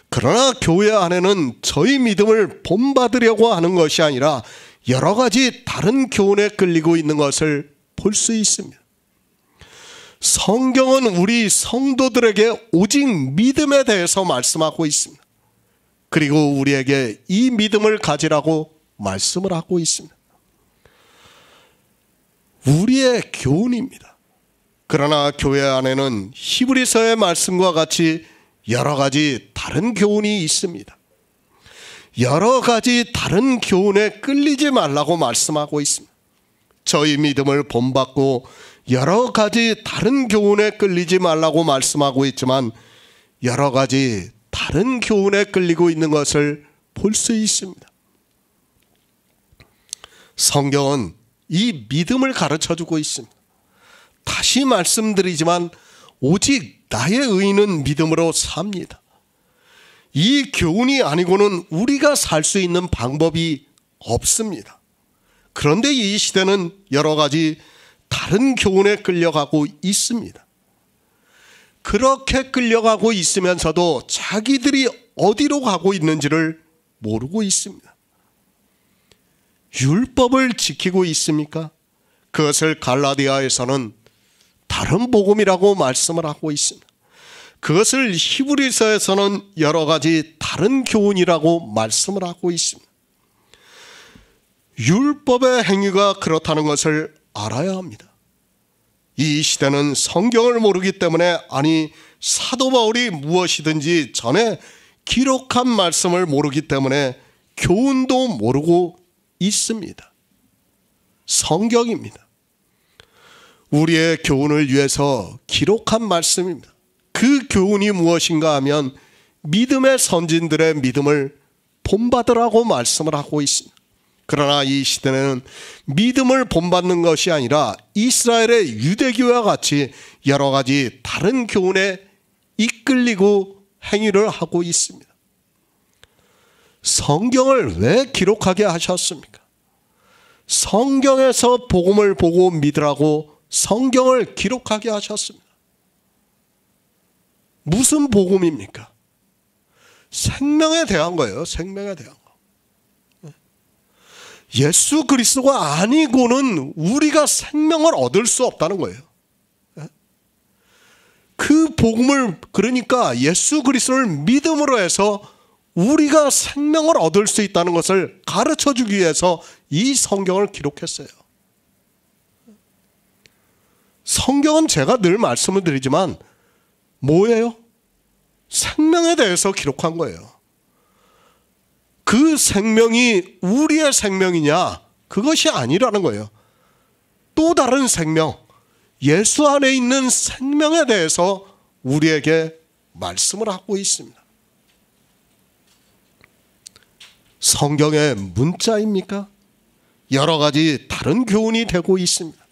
그러나 교회 안에는 저희 믿음을 본받으려고 하는 것이 아니라 여러 가지 다른 교훈에 끌리고 있는 것을 볼 수 있습니다. 성경은 우리 성도들에게 오직 믿음에 대해서 말씀하고 있습니다. 그리고 우리에게 이 믿음을 가지라고 말씀을 하고 있습니다. 우리의 교훈입니다. 그러나 교회 안에는 히브리서의 말씀과 같이 여러 가지 다른 교훈이 있습니다. 여러 가지 다른 교훈에 끌리지 말라고 말씀하고 있습니다. 저희 믿음을 본받고 여러 가지 다른 교훈에 끌리지 말라고 말씀하고 있지만 여러 가지 다른 교훈에 끌리고 있는 것을 볼 수 있습니다. 성경은 이 믿음을 가르쳐주고 있습니다. 다시 말씀드리지만 오직 나의 의인은 믿음으로 삽니다. 이 교훈이 아니고는 우리가 살 수 있는 방법이 없습니다. 그런데 이 시대는 여러 가지 다른 교훈에 끌려가고 있습니다. 그렇게 끌려가고 있으면서도 자기들이 어디로 가고 있는지를 모르고 있습니다. 율법을 지키고 있습니까? 그것을 갈라디아에서는 다른 복음이라고 말씀을 하고 있습니다. 그것을 히브리서에서는 여러 가지 다른 교훈이라고 말씀을 하고 있습니다. 율법의 행위가 그렇다는 것을 알아야 합니다. 이 시대는 성경을 모르기 때문에 아니 사도 바울이 무엇이든지 전에 기록한 말씀을 모르기 때문에 교훈도 모르고 있습니다. 성경입니다. 우리의 교훈을 위해서 기록한 말씀입니다. 그 교훈이 무엇인가 하면 믿음의 선진들의 믿음을 본받으라고 말씀을 하고 있습니다. 그러나 이 시대는 믿음을 본받는 것이 아니라 이스라엘의 유대교와 같이 여러 가지 다른 교훈에 이끌리고 행위를 하고 있습니다. 성경을 왜 기록하게 하셨습니까? 성경에서 복음을 보고 믿으라고 성경을 기록하게 하셨습니다. 무슨 복음입니까? 생명에 대한 거예요. 생명에 대한 거. 예수 그리스도가 아니고는 우리가 생명을 얻을 수 없다는 거예요. 그 복음을, 그러니까 예수 그리스도를 믿음으로 해서 우리가 생명을 얻을 수 있다는 것을 가르쳐 주기 위해서 이 성경을 기록했어요. 성경은 제가 늘 말씀을 드리지만 뭐예요? 생명에 대해서 기록한 거예요. 그 생명이 우리의 생명이냐? 그것이 아니라는 거예요. 또 다른 생명, 예수 안에 있는 생명에 대해서 우리에게 말씀을 하고 있습니다. 성경의 문자입니까? 여러 가지 다른 교훈이 되고 있습니다.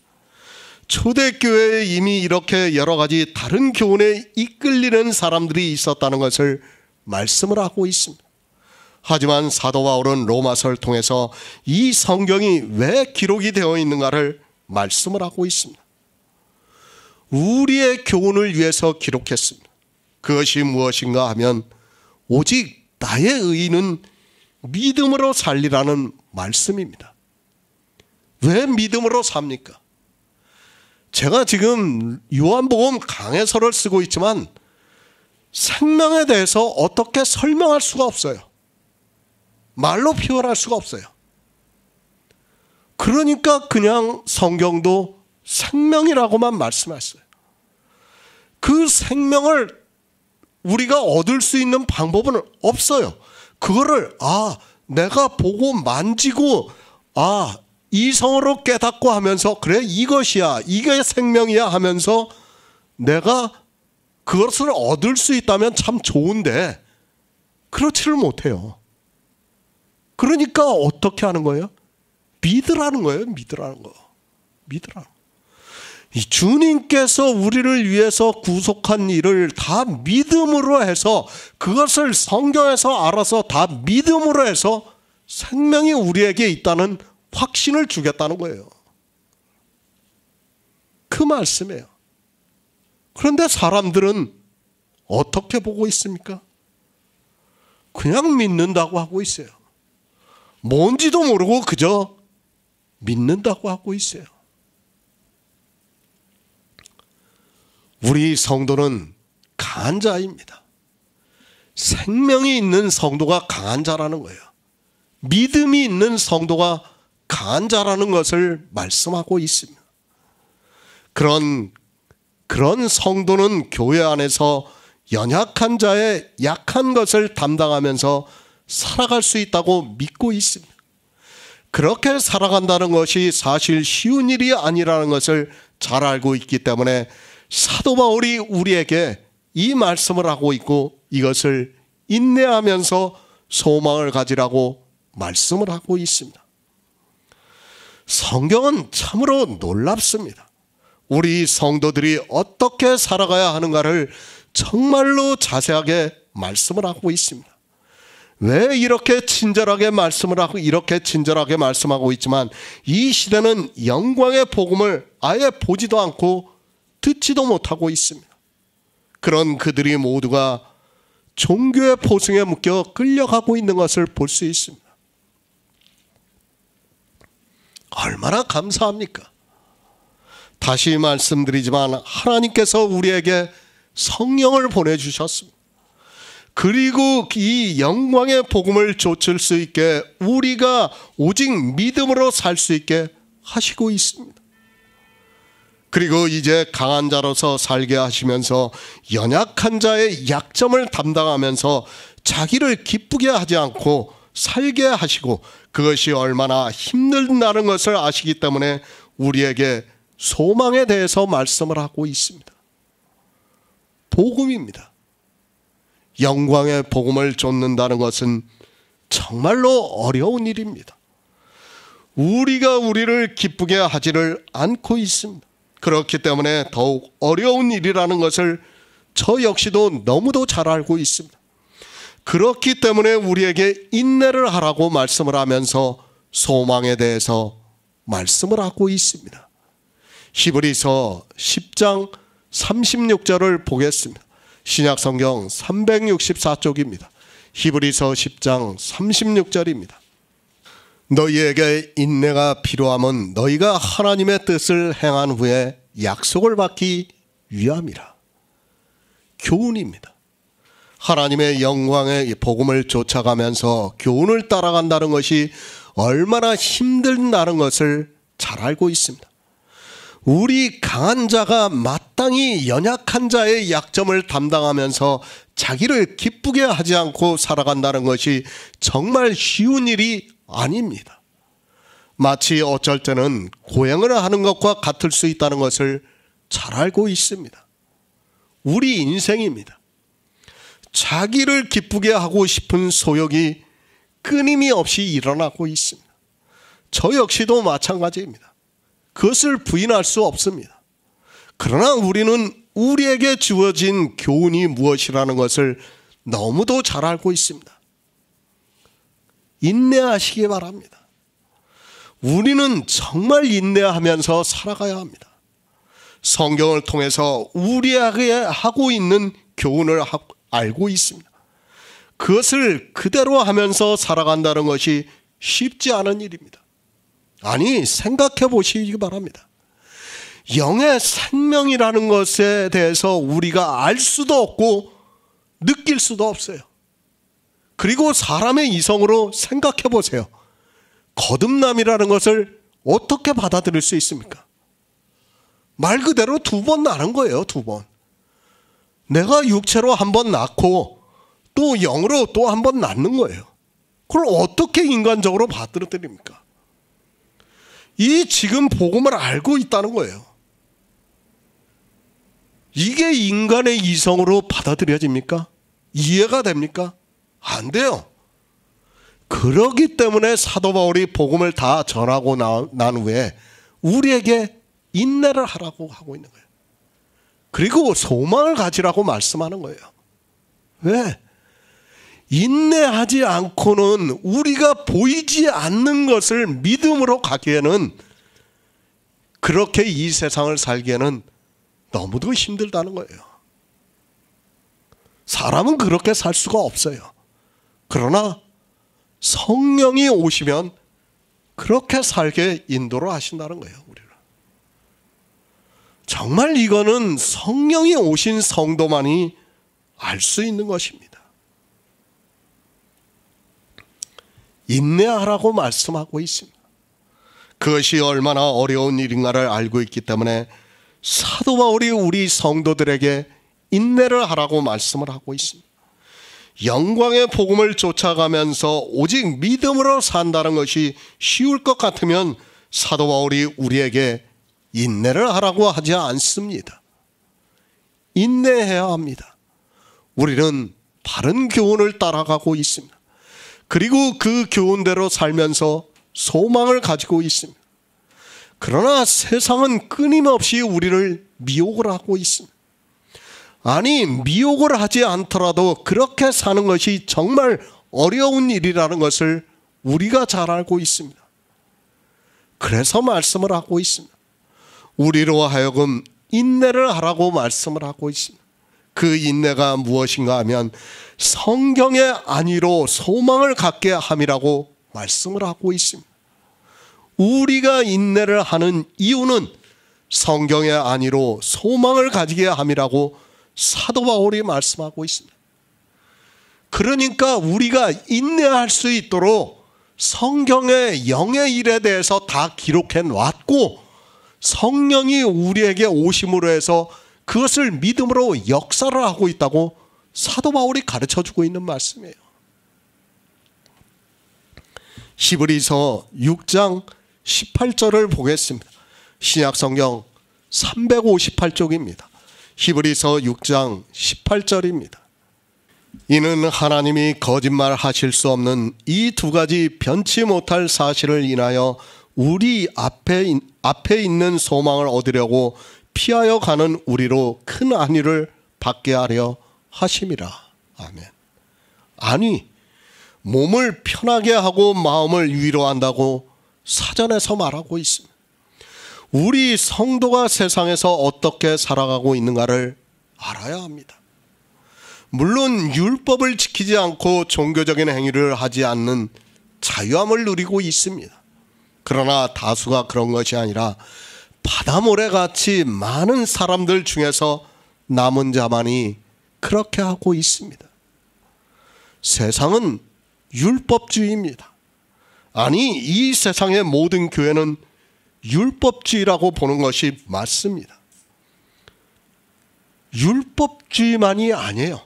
초대교회에 이미 이렇게 여러 가지 다른 교훈에 이끌리는 사람들이 있었다는 것을 말씀을 하고 있습니다. 하지만 사도 바울은 로마서를 통해서 이 성경이 왜 기록이 되어 있는가를 말씀을 하고 있습니다. 우리의 교훈을 위해서 기록했습니다. 그것이 무엇인가 하면 오직 나의 의인은 믿음으로 살리라는 말씀입니다. 왜 믿음으로 삽니까? 제가 지금 요한복음 강해서를 쓰고 있지만 생명에 대해서 어떻게 설명할 수가 없어요. 말로 표현할 수가 없어요. 그러니까 그냥 성경도 생명이라고만 말씀했어요. 그 생명을 우리가 얻을 수 있는 방법은 없어요. 그거를 내가 보고 만지고 이성으로 깨닫고 하면서 그래 이것이야 이게 생명이야 하면서 내가 그것을 얻을 수 있다면 참 좋은데 그렇지를 못해요. 그러니까 어떻게 하는 거예요? 믿으라는 거예요. 믿으라는 거. 믿으라는 거. 이 주님께서 우리를 위해서 구속한 일을 다 믿음으로 해서 그것을 성경에서 알아서 다 믿음으로 해서 생명이 우리에게 있다는 확신을 주겠다는 거예요. 그 말씀이에요. 그런데 사람들은 어떻게 보고 있습니까? 그냥 믿는다고 하고 있어요. 뭔지도 모르고 그저 믿는다고 하고 있어요. 우리 성도는 강한 자입니다. 생명이 있는 성도가 강한 자라는 거예요. 믿음이 있는 성도가 강한 자라는 것을 말씀하고 있습니다. 그런 성도는 교회 안에서 연약한 자의 약한 것을 담당하면서 살아갈 수 있다고 믿고 있습니다. 그렇게 살아간다는 것이 사실 쉬운 일이 아니라는 것을 잘 알고 있기 때문에 사도 바울이 우리에게 이 말씀을 하고 있고 이것을 인내하면서 소망을 가지라고 말씀을 하고 있습니다. 성경은 참으로 놀랍습니다. 우리 성도들이 어떻게 살아가야 하는가를 정말로 자세하게 말씀을 하고 있습니다. 왜 이렇게 친절하게 말씀을 하고 이렇게 친절하게 말씀하고 있지만 이 시대는 영광의 복음을 아예 보지도 않고 듣지도 못하고 있습니다. 그런 그들이 모두가 종교의 포승에 묶여 끌려가고 있는 것을 볼 수 있습니다. 얼마나 감사합니까? 다시 말씀드리지만 하나님께서 우리에게 성령을 보내주셨습니다. 그리고 이 영광의 복음을 좇을 수 있게 우리가 오직 믿음으로 살 수 있게 하시고 있습니다. 그리고 이제 강한 자로서 살게 하시면서 연약한 자의 약점을 담당하면서 자기를 기쁘게 하지 않고 살게 하시고 그것이 얼마나 힘들다는 것을 아시기 때문에 우리에게 소망에 대해서 말씀을 하고 있습니다. 복음입니다. 영광의 복음을 좇는다는 것은 정말로 어려운 일입니다. 우리가 우리를 기쁘게 하지를 않고 있습니다. 그렇기 때문에 더욱 어려운 일이라는 것을 저 역시도 너무도 잘 알고 있습니다. 그렇기 때문에 우리에게 인내를 하라고 말씀을 하면서 소망에 대해서 말씀을 하고 있습니다. 히브리서 10장 36절을 보겠습니다. 신약성경 364쪽입니다. 히브리서 10장 36절입니다. 너희에게 인내가 필요함은 너희가 하나님의 뜻을 행한 후에 약속을 받기 위함이라. 교훈입니다. 하나님의 영광의 복음을 쫓아가면서 교훈을 따라간다는 것이 얼마나 힘들다는 것을 잘 알고 있습니다. 우리 강한 자가 마땅히 연약한 자의 약점을 담당하면서 자기를 기쁘게 하지 않고 살아간다는 것이 정말 쉬운 일이 아닙니다. 마치 어쩔 때는 고행을 하는 것과 같을 수 있다는 것을 잘 알고 있습니다. 우리 인생입니다. 자기를 기쁘게 하고 싶은 소욕이 끊임없이 일어나고 있습니다. 저 역시도 마찬가지입니다. 그것을 부인할 수 없습니다. 그러나 우리는 우리에게 주어진 교훈이 무엇이라는 것을 너무도 잘 알고 있습니다. 인내하시기 바랍니다. 우리는 정말 인내하면서 살아가야 합니다. 성경을 통해서 우리에게 하고 있는 교훈을 알고 있습니다. 그것을 그대로 하면서 살아간다는 것이 쉽지 않은 일입니다. 아니, 생각해 보시기 바랍니다. 영의 생명이라는 것에 대해서 우리가 알 수도 없고 느낄 수도 없어요. 그리고 사람의 이성으로 생각해 보세요. 거듭남이라는 것을 어떻게 받아들일 수 있습니까? 말 그대로 2번 나는 거예요. 2번. 내가 육체로 한 번 낳고 또 영으로 또 한 번 낳는 거예요. 그걸 어떻게 인간적으로 받아들입니까? 이 지금 복음을 알고 있다는 거예요. 이게 인간의 이성으로 받아들여집니까? 이해가 됩니까? 안 돼요. 그러기 때문에 사도 바울이 복음을 다 전하고 난 후에 우리에게 인내를 하라고 하고 있는 거예요. 그리고 소망을 가지라고 말씀하는 거예요. 왜? 인내하지 않고는 우리가 보이지 않는 것을 믿음으로 가기에는, 그렇게 이 세상을 살기에는 너무도 힘들다는 거예요. 사람은 그렇게 살 수가 없어요. 그러나 성령이 오시면 그렇게 살게 인도를 하신다는 거예요. 우리를. 정말 이거는 성령이 오신 성도만이 알 수 있는 것입니다. 인내하라고 말씀하고 있습니다. 그것이 얼마나 어려운 일인가를 알고 있기 때문에 사도 바울이 우리 성도들에게 인내를 하라고 말씀을 하고 있습니다. 영광의 복음을 쫓아가면서 오직 믿음으로 산다는 것이 쉬울 것 같으면 사도 바울이 우리에게 인내를 하라고 하지 않습니다. 인내해야 합니다. 우리는 바른 교훈을 따라가고 있습니다. 그리고 그 교훈대로 살면서 소망을 가지고 있습니다. 그러나 세상은 끊임없이 우리를 미혹을 하고 있습니다. 아니, 미혹을 하지 않더라도 그렇게 사는 것이 정말 어려운 일이라는 것을 우리가 잘 알고 있습니다. 그래서 말씀을 하고 있습니다. 우리로 하여금 인내를 하라고 말씀을 하고 있습니다. 그 인내가 무엇인가 하면 성경의 안위로 소망을 갖게 함이라고 말씀을 하고 있습니다. 우리가 인내를 하는 이유는 성경의 안위로 소망을 가지게 함이라고 사도 바울이 말씀하고 있습니다. 그러니까 우리가 인내할 수 있도록 성경의 영의 일에 대해서 다 기록해 놨고, 성령이 우리에게 오심으로 해서 그것을 믿음으로 역사를 하고 있다고 사도 바울이 가르쳐주고 있는 말씀이에요. 히브리서 6장 18절을 보겠습니다. 신약성경 358쪽입니다. 히브리서 6장 18절입니다. 이는 하나님이 거짓말하실 수 없는 이 2가지 변치 못할 사실을 인하여 우리 앞에 있는 소망을 얻으려고 피하여 가는 우리로 큰 안위를 받게 하려 하심이라. 아멘. 아니, 몸을 편하게 하고 마음을 위로한다고 사전에서 말하고 있습니다. 우리 성도가 세상에서 어떻게 살아가고 있는가를 알아야 합니다. 물론 율법을 지키지 않고 종교적인 행위를 하지 않는 자유함을 누리고 있습니다. 그러나 다수가 그런 것이 아니라 바다모래같이 많은 사람들 중에서 남은 자만이 그렇게 하고 있습니다. 세상은 율법주의입니다. 아니, 이 세상의 모든 교회는 율법주의라고 보는 것이 맞습니다. 율법주의만이 아니에요.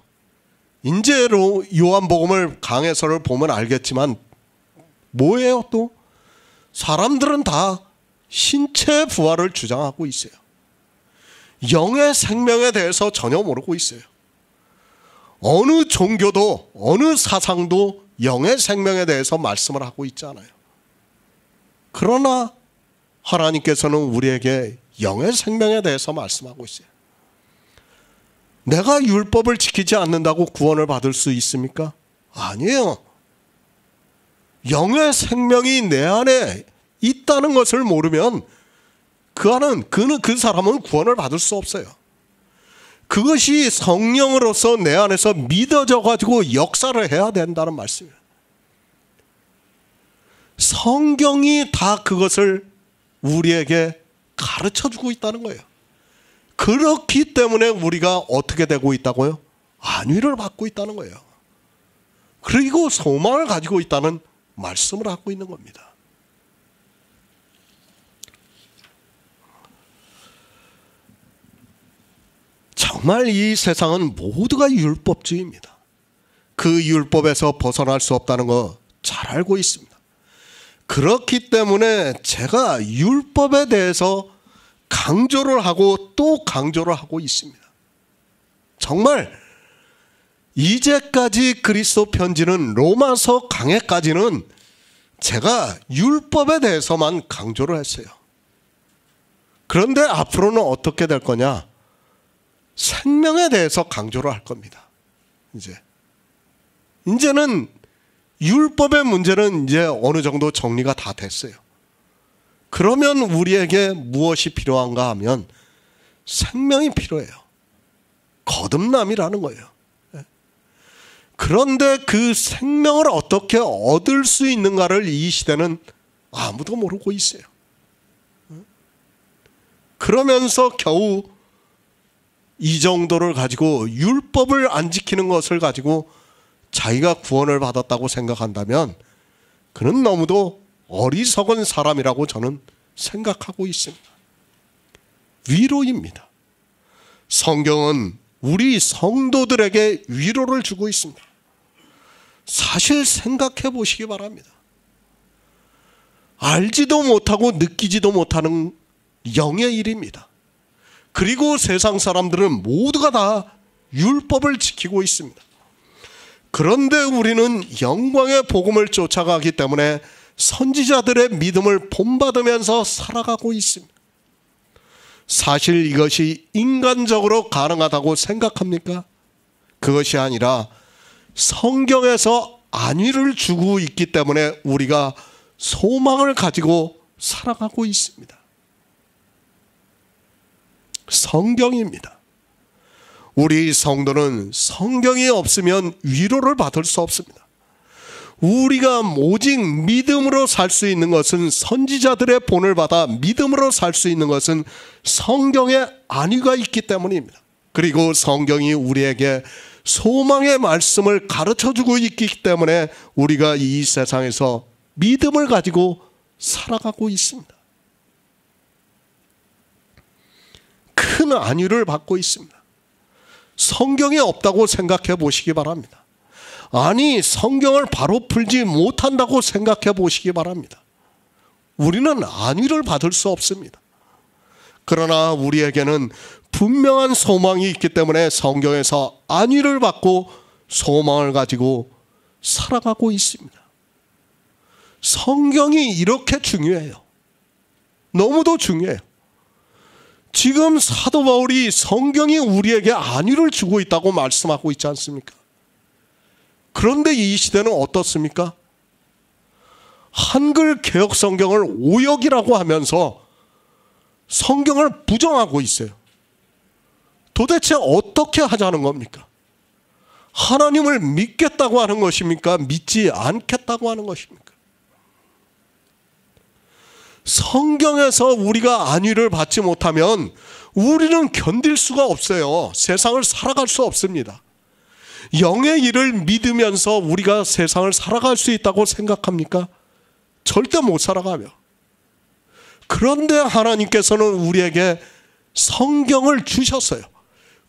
이제 요한복음을 강해서를 보면 알겠지만 뭐예요 또? 사람들은 다 신체 부활을 주장하고 있어요. 영의 생명에 대해서 전혀 모르고 있어요. 어느 종교도 어느 사상도 영의 생명에 대해서 말씀을 하고 있지 않아요. 그러나 하나님께서는 우리에게 영의 생명에 대해서 말씀하고 있어요. 내가 율법을 지키지 않는다고 구원을 받을 수 있습니까? 아니에요. 영의 생명이 내 안에 있다는 것을 모르면 그 사람은 구원을 받을 수 없어요. 그것이 성령으로서 내 안에서 믿어져 가지고 역사를 해야 된다는 말씀이에요. 성경이 다 그것을 우리에게 가르쳐주고 있다는 거예요. 그렇기 때문에 우리가 어떻게 되고 있다고요? 안위를 받고 있다는 거예요. 그리고 소망을 가지고 있다는 말씀을 하고 있는 겁니다. 정말 이 세상은 모두가 율법주의입니다. 그 율법에서 벗어날 수 없다는 거 잘 알고 있습니다. 그렇기 때문에 제가 율법에 대해서 강조를 하고 또 강조를 하고 있습니다. 정말 이제까지 그리스도 편지는 로마서 강해까지는 제가 율법에 대해서만 강조를 했어요. 그런데 앞으로는 어떻게 될 거냐? 생명에 대해서 강조를 할 겁니다. 이제는 율법의 문제는 이제 어느 정도 정리가 다 됐어요. 그러면 우리에게 무엇이 필요한가 하면 생명이 필요해요. 거듭남이라는 거예요. 그런데 그 생명을 어떻게 얻을 수 있는가를 이 시대는 아무도 모르고 있어요. 그러면서 겨우 이 정도를 가지고 율법을 안 지키는 것을 가지고 자기가 구원을 받았다고 생각한다면 그는 너무도 어리석은 사람이라고 저는 생각하고 있습니다. 위로입니다. 성경은 우리 성도들에게 위로를 주고 있습니다. 사실 생각해 보시기 바랍니다. 알지도 못하고 느끼지도 못하는 영의 일입니다. 그리고 세상 사람들은 모두가 다 율법을 지키고 있습니다. 그런데 우리는 영광의 복음을 쫓아가기 때문에 선지자들의 믿음을 본받으면서 살아가고 있습니다. 사실 이것이 인간적으로 가능하다고 생각합니까? 그것이 아니라 성경에서 안위를 주고 있기 때문에 우리가 소망을 가지고 살아가고 있습니다. 성경입니다. 우리 성도는 성경이 없으면 위로를 받을 수 없습니다. 우리가 오직 믿음으로 살 수 있는 것은 선지자들의 본을 받아 믿음으로 살 수 있는 것은 성경에 안위가 있기 때문입니다. 그리고 성경이 우리에게 소망의 말씀을 가르쳐주고 있기 때문에 우리가 이 세상에서 믿음을 가지고 살아가고 있습니다. 큰 안위를 받고 있습니다. 성경이 없다고 생각해 보시기 바랍니다. 아니, 성경을 바로 풀지 못한다고 생각해 보시기 바랍니다. 우리는 안위를 받을 수 없습니다. 그러나 우리에게는 분명한 소망이 있기 때문에 성경에서 안위를 받고 소망을 가지고 살아가고 있습니다. 성경이 이렇게 중요해요. 너무도 중요해요. 지금 사도 바울이 성경이 우리에게 안위를 주고 있다고 말씀하고 있지 않습니까? 그런데 이 시대는 어떻습니까? 한글 개역 성경을 오역이라고 하면서 성경을 부정하고 있어요. 도대체 어떻게 하자는 겁니까? 하나님을 믿겠다고 하는 것입니까? 믿지 않겠다고 하는 것입니까? 성경에서 우리가 안위를 받지 못하면 우리는 견딜 수가 없어요. 세상을 살아갈 수 없습니다. 영의 일을 믿으면서 우리가 세상을 살아갈 수 있다고 생각합니까? 절대 못 살아가며. 그런데 하나님께서는 우리에게 성경을 주셨어요.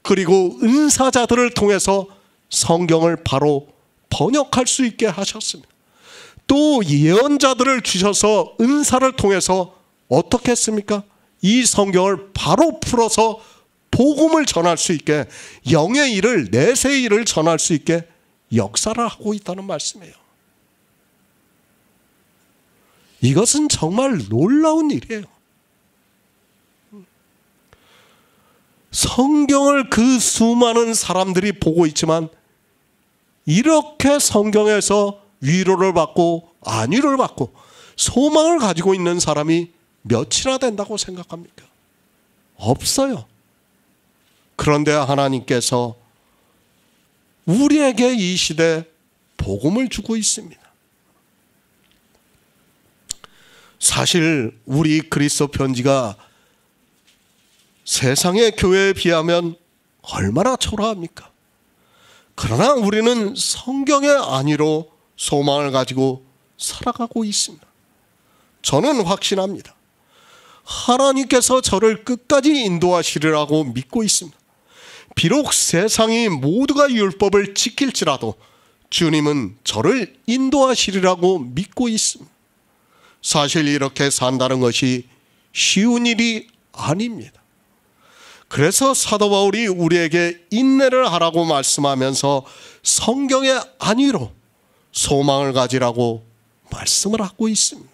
그리고 은사자들을 통해서 성경을 바로 번역할 수 있게 하셨습니다. 또 예언자들을 주셔서 은사를 통해서 어떻게 했습니까? 이 성경을 바로 풀어서 복음을 전할 수 있게, 영의 일을, 내세의 일을 전할 수 있게 역사를 하고 있다는 말씀이에요. 이것은 정말 놀라운 일이에요. 성경을 그 수많은 사람들이 보고 있지만 이렇게 성경에서 위로를 받고 안위를 받고 소망을 가지고 있는 사람이 몇이나 된다고 생각합니까? 없어요. 그런데 하나님께서 우리에게 이 시대 복음을 주고 있습니다. 사실 우리 그리스도 편지가 세상의 교회에 비하면 얼마나 초라합니까? 그러나 우리는 성경의 안위로 소망을 가지고 살아가고 있습니다. 저는 확신합니다. 하나님께서 저를 끝까지 인도하시리라고 믿고 있습니다. 비록 세상이 모두가 율법을 지킬지라도 주님은 저를 인도하시리라고 믿고 있습니다. 사실 이렇게 산다는 것이 쉬운 일이 아닙니다. 그래서 사도 바울이 우리에게 인내를 하라고 말씀하면서 성경의 안위로 소망을 가지라고 말씀을 하고 있습니다.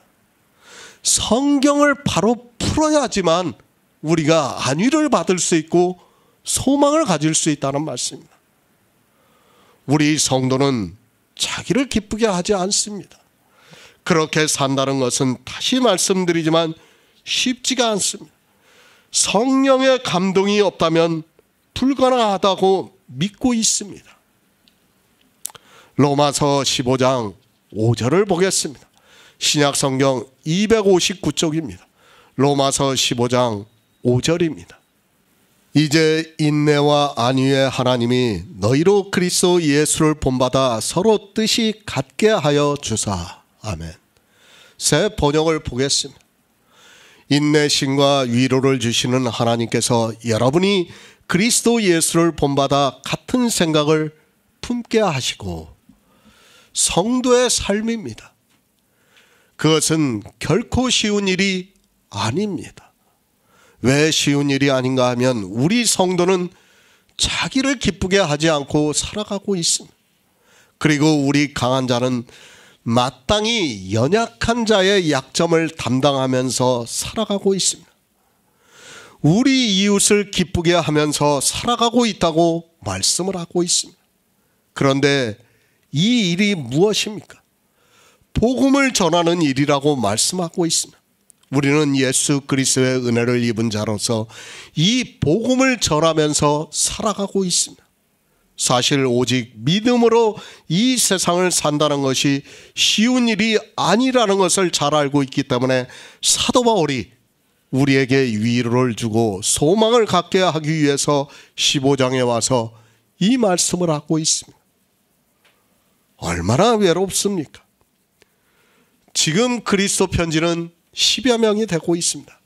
성경을 바로 풀어야지만 우리가 안위를 받을 수 있고 소망을 가질 수 있다는 말씀입니다. 우리 성도는 자기를 기쁘게 하지 않습니다. 그렇게 산다는 것은 다시 말씀드리지만 쉽지가 않습니다. 성령의 감동이 없다면 불가능하다고 믿고 있습니다. 로마서 15장 5절을 보겠습니다. 신약 성경 259쪽입니다. 로마서 15장 5절입니다. 이제 인내와 안위의 하나님이 너희로 그리스도 예수를 본받아 서로 뜻이 같게 하여 주사. 아멘. 새 번역을 보겠습니다. 인내심과 위로를 주시는 하나님께서 여러분이 그리스도 예수를 본받아 같은 생각을 품게 하시고, 성도의 삶입니다. 그것은 결코 쉬운 일이 아닙니다. 왜 쉬운 일이 아닌가 하면 우리 성도는 자기를 기쁘게 하지 않고 살아가고 있습니다. 그리고 우리 강한 자는 마땅히 연약한 자의 약점을 담당하면서 살아가고 있습니다. 우리 이웃을 기쁘게 하면서 살아가고 있다고 말씀을 하고 있습니다. 그런데 이 일이 무엇입니까? 복음을 전하는 일이라고 말씀하고 있습니다. 우리는 예수 그리스도의 은혜를 입은 자로서 이 복음을 전하면서 살아가고 있습니다. 사실 오직 믿음으로 이 세상을 산다는 것이 쉬운 일이 아니라는 것을 잘 알고 있기 때문에 사도 바울이 우리에게 위로를 주고 소망을 갖게 하기 위해서 15장에 와서 이 말씀을 하고 있습니다. 얼마나 외롭습니까? 지금 그리스도 편지는 10여 명이 되고 있습니다.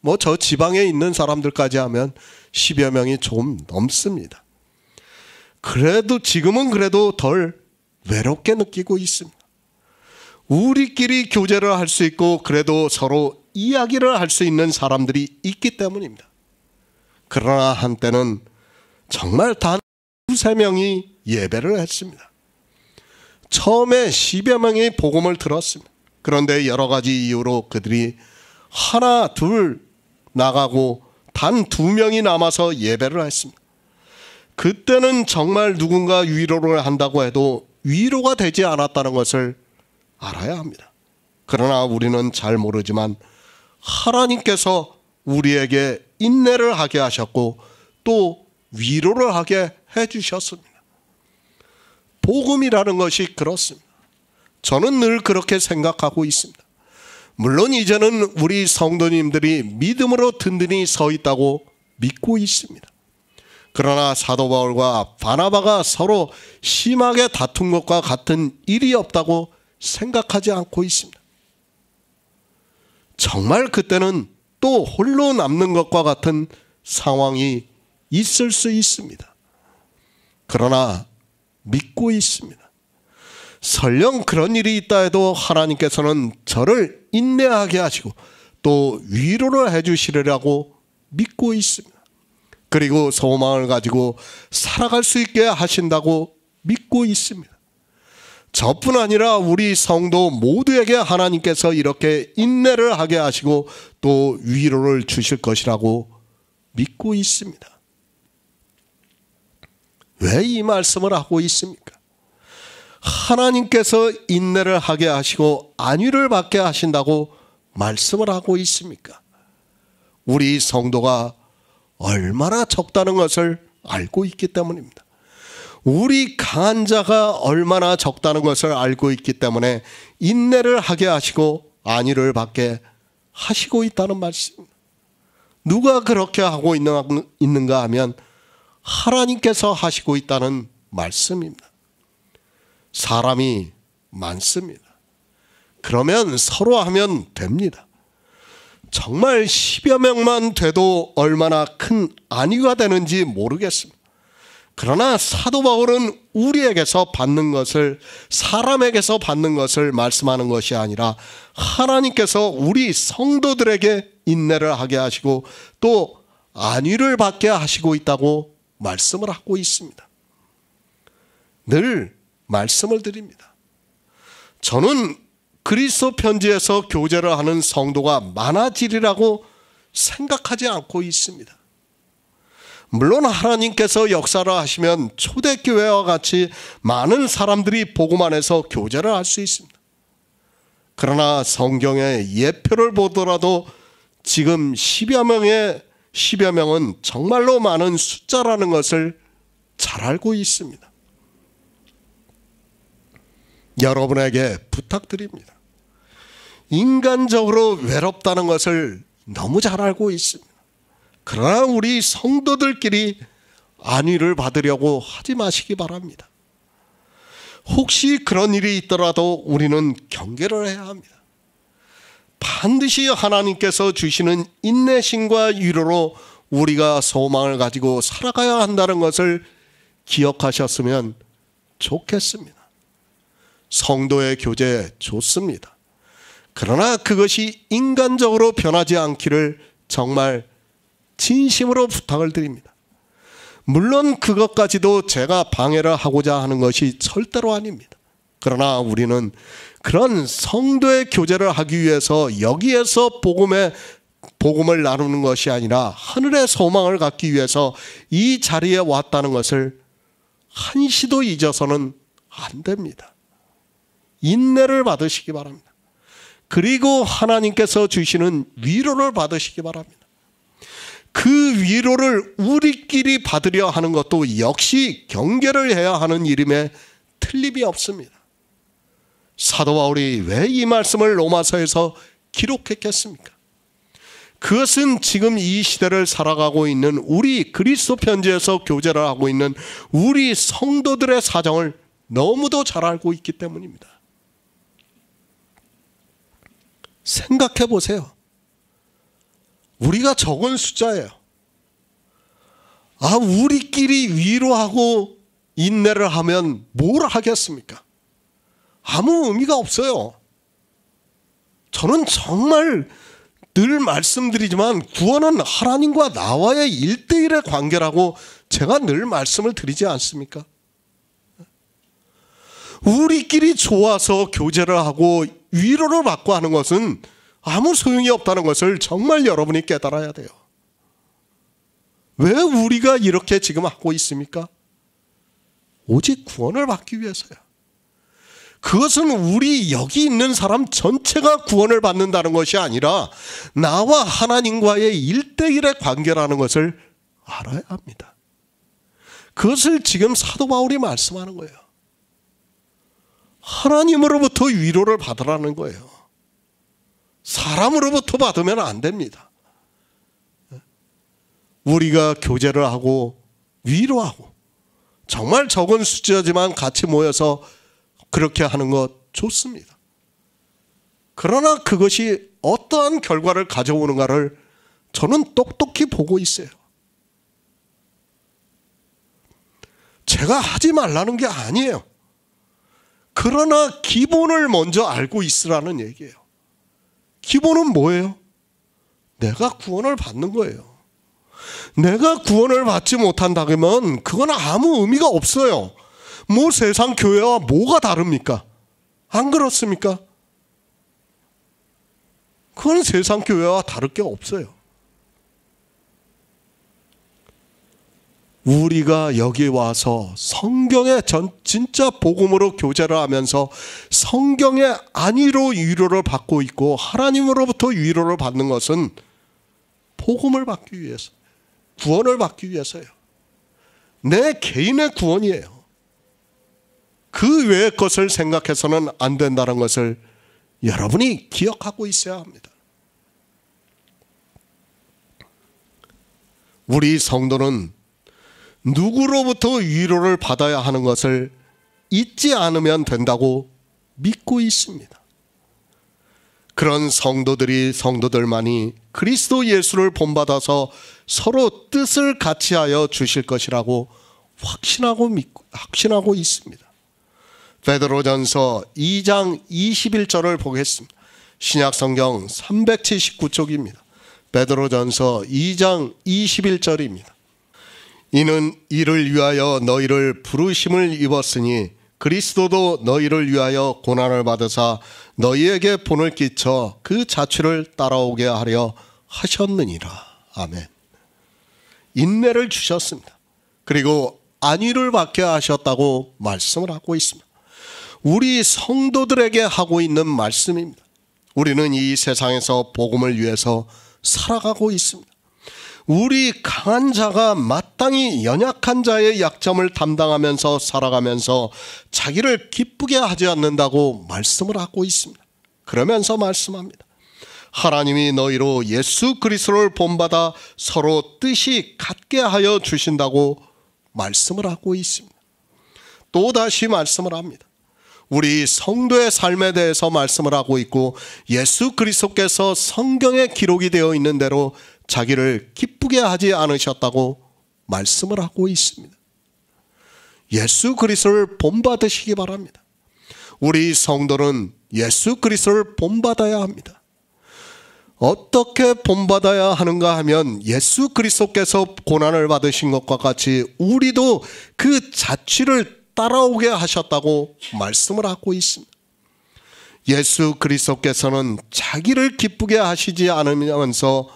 뭐 저 지방에 있는 사람들까지 하면 10여 명이 좀 넘습니다. 그래도 지금은 그래도 덜 외롭게 느끼고 있습니다. 우리끼리 교제를 할 수 있고 그래도 서로 이야기를 할 수 있는 사람들이 있기 때문입니다. 그러나 한때는 정말 단 2-3명이 예배를 했습니다. 처음에 10여 명이 복음을 들었습니다. 그런데 여러 가지 이유로 그들이 하나 둘 나가고 단 2명이 남아서 예배를 했습니다. 그때는 정말 누군가 위로를 한다고 해도 위로가 되지 않았다는 것을 알아야 합니다. 그러나 우리는 잘 모르지만 하나님께서 우리에게 인내를 하게 하셨고 또 위로를 하게 해주셨습니다. 복음이라는 것이 그렇습니다. 저는 늘 그렇게 생각하고 있습니다. 물론 이제는 우리 성도님들이 믿음으로 든든히 서 있다고 믿고 있습니다. 그러나 사도 바울과 바나바가 서로 심하게 다툰 것과 같은 일이 없다고 생각하지 않고 있습니다. 정말 그때는 또 홀로 남는 것과 같은 상황이 있을 수 있습니다. 그러나 믿고 있습니다. 설령 그런 일이 있다 해도 하나님께서는 저를 인내하게 하시고 또 위로를 해주시리라고 믿고 있습니다. 그리고 소망을 가지고 살아갈 수 있게 하신다고 믿고 있습니다. 저뿐 아니라 우리 성도 모두에게 하나님께서 이렇게 인내를 하게 하시고 또 위로를 주실 것이라고 믿고 있습니다. 왜 이 말씀을 하고 있습니까? 하나님께서 인내를 하게 하시고 안위를 받게 하신다고 말씀을 하고 있습니까? 우리 성도가 얼마나 적다는 것을 알고 있기 때문입니다. 우리 강한 자가 얼마나 적다는 것을 알고 있기 때문에 인내를 하게 하시고 안위를 받게 하시고 있다는 말씀입니다. 누가 그렇게 하고 있는가 하면 하나님께서 하시고 있다는 말씀입니다. 사람이 많습니다. 그러면 서로 하면 됩니다. 정말 10여 명만 돼도 얼마나 큰 안위가 되는지 모르겠습니다. 그러나 사도 바울은 우리에게서 받는 것을, 사람에게서 받는 것을 말씀하는 것이 아니라 하나님께서 우리 성도들에게 인내를 하게 하시고 또 안위를 받게 하시고 있다고 말씀을 하고 있습니다. 늘 말씀을 드립니다. 저는 그리스도 편지에서 교제를 하는 성도가 많아지리라고 생각하지 않고 있습니다. 물론 하나님께서 역사를 하시면 초대교회와 같이 많은 사람들이 복음 안에서 교제를 할 수 있습니다. 그러나 성경의 예표를 보더라도 지금 10여 명은 정말로 많은 숫자라는 것을 잘 알고 있습니다. 여러분에게 부탁드립니다. 인간적으로 외롭다는 것을 너무 잘 알고 있습니다. 그러나 우리 성도들끼리 안위를 받으려고 하지 마시기 바랍니다. 혹시 그런 일이 있더라도 우리는 경계를 해야 합니다. 반드시 하나님께서 주시는 인내심과 위로로 우리가 소망을 가지고 살아가야 한다는 것을 기억하셨으면 좋겠습니다. 성도의 교제 좋습니다. 그러나 그것이 인간적으로 변하지 않기를 정말 진심으로 부탁을 드립니다. 물론 그것까지도 제가 방해를 하고자 하는 것이 절대로 아닙니다. 그러나 우리는 그런 성도의 교제를 하기 위해서 여기에서 복음을 나누는 것이 아니라 하늘의 소망을 갖기 위해서 이 자리에 왔다는 것을 한시도 잊어서는 안 됩니다. 인내를 받으시기 바랍니다. 그리고 하나님께서 주시는 위로를 받으시기 바랍니다. 그 위로를 우리끼리 받으려 하는 것도 역시 경계를 해야 하는 일임에 틀림이 없습니다. 사도 바울이 왜 이 말씀을 로마서에서 기록했겠습니까? 그것은 지금 이 시대를 살아가고 있는 우리 그리스도 편지에서 교제를 하고 있는 우리 성도들의 사정을 너무도 잘 알고 있기 때문입니다. 생각해 보세요. 우리가 적은 숫자예요. 우리끼리 위로하고 인내를 하면 뭘 하겠습니까? 아무 의미가 없어요. 저는 정말 늘 말씀드리지만 구원은 하나님과 나와의 1대1의 관계라고 제가 늘 말씀을 드리지 않습니까? 우리끼리 좋아서 교제를 하고 위로를 받고 하는 것은 아무 소용이 없다는 것을 정말 여러분이 깨달아야 돼요. 왜 우리가 이렇게 지금 하고 있습니까? 오직 구원을 받기 위해서요. 그것은 우리 여기 있는 사람 전체가 구원을 받는다는 것이 아니라 나와 하나님과의 1대1의 관계라는 것을 알아야 합니다. 그것을 지금 사도 바울이 말씀하는 거예요. 하나님으로부터 위로를 받으라는 거예요. 사람으로부터 받으면 안 됩니다. 우리가 교제를 하고 위로하고 정말 적은 숫자지만 같이 모여서 그렇게 하는 것 좋습니다. 그러나 그것이 어떠한 결과를 가져오는가를 저는 똑똑히 보고 있어요. 제가 하지 말라는 게 아니에요. 그러나 기본을 먼저 알고 있으라는 얘기예요. 기본은 뭐예요? 내가 구원을 받는 거예요. 내가 구원을 받지 못한다면 그건 아무 의미가 없어요. 뭐 세상 교회와 뭐가 다릅니까? 안 그렇습니까? 그건 세상 교회와 다를 게 없어요. 우리가 여기 와서 성경의 진짜 복음으로 교제를 하면서 성경의 안위로 위로를 받고 있고 하나님으로부터 위로를 받는 것은 복음을 받기 위해서, 구원을 받기 위해서요. 내 개인의 구원이에요. 그 외의 것을 생각해서는 안 된다는 것을 여러분이 기억하고 있어야 합니다. 우리 성도는 누구로부터 위로를 받아야 하는 것을 잊지 않으면 된다고 믿고 있습니다. 그런 성도들만이 그리스도 예수를 본받아서 서로 뜻을 같이하여 주실 것이라고 확신하고 있습니다. 베드로전서 2장 21절을 보겠습니다. 신약성경 379쪽입니다. 베드로전서 2장 21절입니다. 이는 이를 위하여 너희를 부르심을 입었으니 그리스도도 너희를 위하여 고난을 받으사 너희에게 본을 끼쳐 그 자취를 따라오게 하려 하셨느니라. 아멘. 인내를 주셨습니다. 그리고 안위를 받게 하셨다고 말씀을 하고 있습니다. 우리 성도들에게 하고 있는 말씀입니다. 우리는 이 세상에서 복음을 위해서 살아가고 있습니다. 우리 강한 자가 마땅히 연약한 자의 약점을 담당하면서 살아가면서 자기를 기쁘게 하지 않는다고 말씀을 하고 있습니다. 그러면서 말씀합니다. 하나님이 너희로 예수 그리스도를 본받아 서로 뜻이 같게 하여 주신다고 말씀을 하고 있습니다. 또다시 말씀을 합니다. 우리 성도의 삶에 대해서 말씀을 하고 있고 예수 그리스도께서 성경에 기록이 되어 있는 대로 자기를 기쁘게 하지 않으셨다고 말씀을 하고 있습니다. 예수 그리스도를 본받으시기 바랍니다. 우리 성도는 예수 그리스도를 본받아야 합니다. 어떻게 본받아야 하는가 하면 예수 그리스도께서 고난을 받으신 것과 같이 우리도 그 자취를 따라오게 하셨다고 말씀을 하고 있습니다. 예수 그리스도께서는 자기를 기쁘게 하시지 않으면서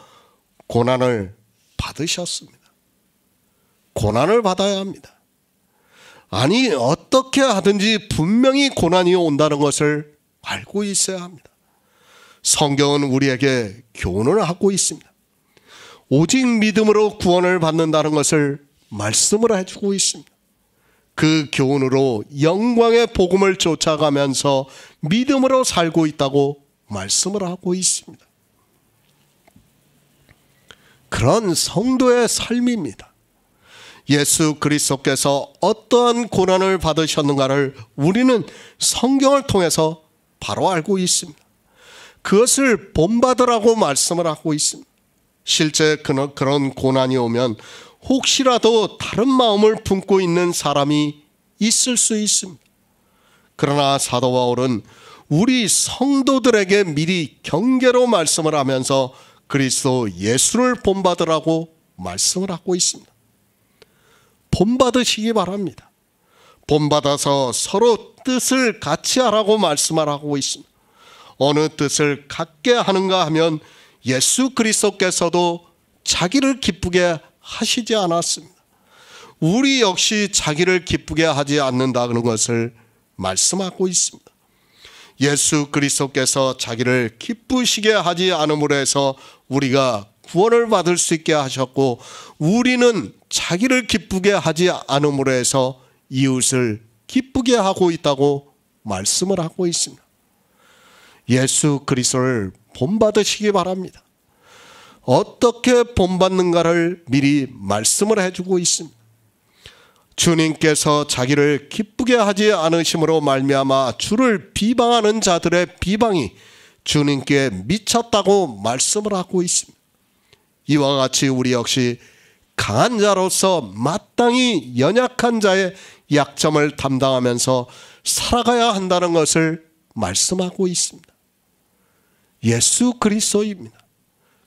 고난을 받으셨습니다. 고난을 받아야 합니다. 아니 어떻게 하든지 분명히 고난이 온다는 것을 알고 있어야 합니다. 성경은 우리에게 교훈을 하고 있습니다. 오직 믿음으로 구원을 받는다는 것을 말씀을 해주고 있습니다. 그 교훈으로 영광의 복음을 쫓아가면서 믿음으로 살고 있다고 말씀을 하고 있습니다. 그런 성도의 삶입니다. 예수 그리스도께서 어떠한 고난을 받으셨는가를 우리는 성경을 통해서 바로 알고 있습니다. 그것을 본받으라고 말씀을 하고 있습니다. 실제 그런 고난이 오면 혹시라도 다른 마음을 품고 있는 사람이 있을 수 있습니다. 그러나 사도 바울은 우리 성도들에게 미리 경계로 말씀을 하면서 그리스도 예수를 본받으라고 말씀을 하고 있습니다. 본받으시기 바랍니다. 본받아서 서로 뜻을 같이 하라고 말씀을 하고 있습니다. 어느 뜻을 갖게 하는가 하면 예수 그리스도께서도 자기를 기쁘게 하시지 않았습니다. 우리 역시 자기를 기쁘게 하지 않는다는 것을 말씀하고 있습니다. 예수 그리스도께서 자기를 기쁘시게 하지 않음으로 해서 우리가 구원을 받을 수 있게 하셨고, 우리는 자기를 기쁘게 하지 않음으로 해서 이웃을 기쁘게 하고 있다고 말씀을 하고 있습니다. 예수 그리스도를 본받으시기 바랍니다. 어떻게 본받는가를 미리 말씀을 해주고 있습니다. 주님께서 자기를 기쁘게 하지 않으심으로 말미암아 주를 비방하는 자들의 비방이 주님께 미쳤다고 말씀을 하고 있습니다. 이와 같이 우리 역시 강한 자로서 마땅히 연약한 자의 약점을 담당하면서 살아가야 한다는 것을 말씀하고 있습니다. 예수 그리스도입니다.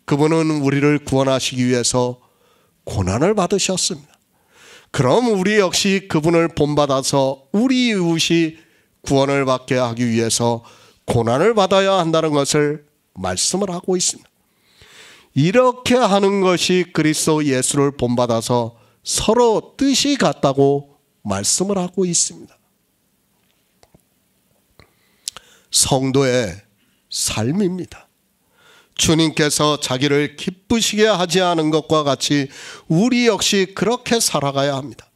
그분은 우리를 구원하시기 위해서 고난을 받으셨습니다. 그럼 우리 역시 그분을 본받아서 우리 이웃이 구원을 받게 하기 위해서 고난을 받아야 한다는 것을 말씀을 하고 있습니다. 이렇게 하는 것이 그리스도 예수를 본받아서 서로 뜻이 같다고 말씀을 하고 있습니다. 성도의 삶입니다. 주님께서 자기를 기쁘시게 하지 않은 것과 같이 우리 역시 그렇게 살아가야 합니다.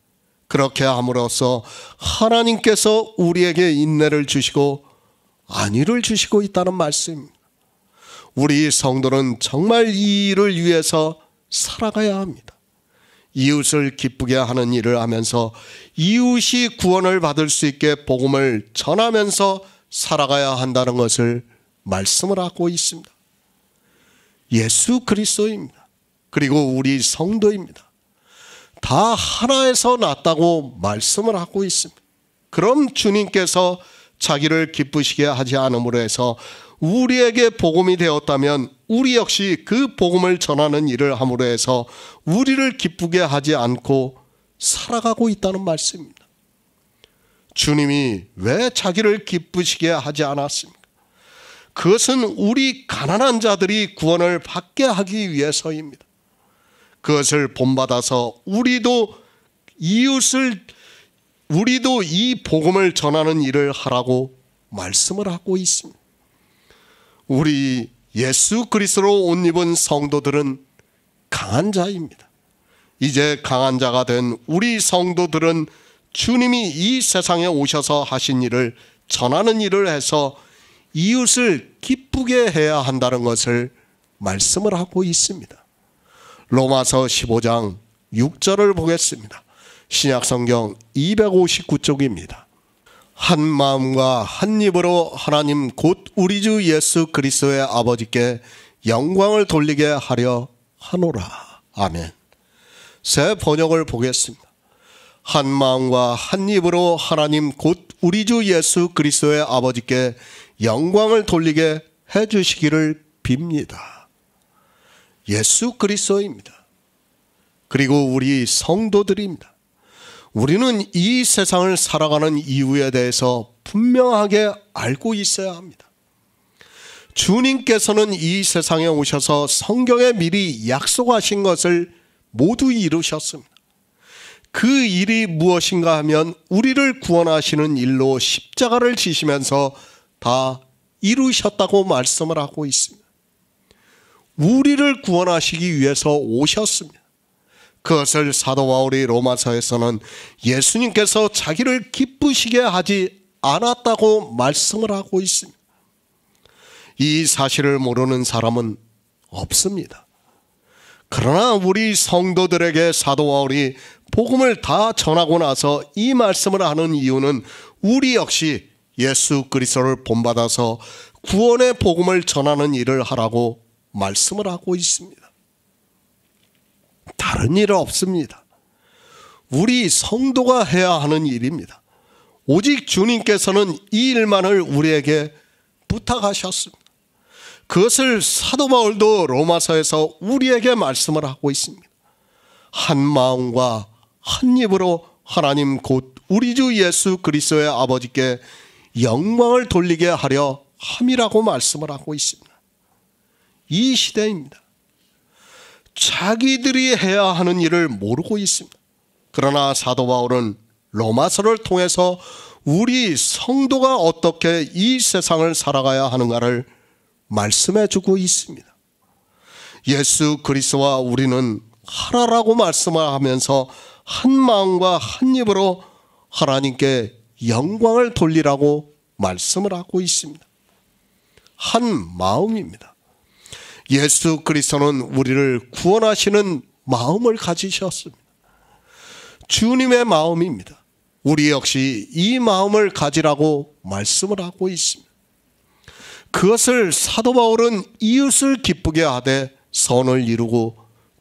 그렇게 함으로써 하나님께서 우리에게 인내를 주시고 안위를 주시고 있다는 말씀입니다. 우리 성도는 정말 이 일을 위해서 살아가야 합니다. 이웃을 기쁘게 하는 일을 하면서 이웃이 구원을 받을 수 있게 복음을 전하면서 살아가야 한다는 것을 말씀을 하고 있습니다. 예수 그리스도입니다. 그리고 우리 성도입니다. 다 하나에서 났다고 말씀을 하고 있습니다. 그럼 주님께서 자기를 기쁘시게 하지 않음으로 해서 우리에게 복음이 되었다면 우리 역시 그 복음을 전하는 일을 함으로 해서 우리를 기쁘게 하지 않고 살아가고 있다는 말씀입니다. 주님이 왜 자기를 기쁘시게 하지 않았습니까? 그것은 우리 가난한 자들이 구원을 받게 하기 위해서입니다. 그것을 본받아서 우리도 이 복음을 전하는 일을 하라고 말씀을 하고 있습니다. 우리 예수 그리스도로 옷 입은 성도들은 강한 자입니다. 이제 강한 자가 된 우리 성도들은 주님이 이 세상에 오셔서 하신 일을 전하는 일을 해서 이웃을 기쁘게 해야 한다는 것을 말씀을 하고 있습니다. 로마서 15장 6절을 보겠습니다. 신약성경 259쪽입니다. 한 마음과 한 입으로 하나님 곧 우리 주 예수 그리스도의 아버지께 영광을 돌리게 하려 하노라. 아멘. 새 번역을 보겠습니다. 한 마음과 한 입으로 하나님 곧 우리 주 예수 그리스도의 아버지께 영광을 돌리게 해주시기를 빕니다. 예수 그리스도입니다. 그리고 우리 성도들입니다. 우리는 이 세상을 살아가는 이유에 대해서 분명하게 알고 있어야 합니다. 주님께서는 이 세상에 오셔서 성경에 미리 약속하신 것을 모두 이루셨습니다. 그 일이 무엇인가 하면 우리를 구원하시는 일로 십자가를 지시면서 다 이루셨다고 말씀을 하고 있습니다. 우리를 구원하시기 위해서 오셨습니다. 그것을 사도 바울이 로마서에서는 예수님께서 자기를 기쁘시게 하지 않았다고 말씀을 하고 있습니다. 이 사실을 모르는 사람은 없습니다. 그러나 우리 성도들에게 사도 바울이 복음을 다 전하고 나서 이 말씀을 하는 이유는 우리 역시 예수 그리스도를 본받아서 구원의 복음을 전하는 일을 하라고 말씀을 하고 있습니다. 다른 일은 없습니다. 우리 성도가 해야 하는 일입니다. 오직 주님께서는 이 일만을 우리에게 부탁하셨습니다. 그것을 사도 바울도 로마서에서 우리에게 말씀을 하고 있습니다. 한 마음과 한 입으로 하나님 곧 우리 주 예수 그리스도의 아버지께 영광을 돌리게 하려 함이라고 말씀을 하고 있습니다. 이 시대입니다. 자기들이 해야 하는 일을 모르고 있습니다. 그러나 사도 바울은 로마서를 통해서 우리 성도가 어떻게 이 세상을 살아가야 하는가를 말씀해 주고 있습니다. 예수 그리스도와 우리는 하나라고 말씀을 하면서 한 마음과 한 입으로 하나님께 영광을 돌리라고 말씀을 하고 있습니다. 한 마음입니다. 예수 그리스도는 우리를 구원하시는 마음을 가지셨습니다. 주님의 마음입니다. 우리 역시 이 마음을 가지라고 말씀을 하고 있습니다. 그것을 사도 바울은 이웃을 기쁘게 하되 선을 이루고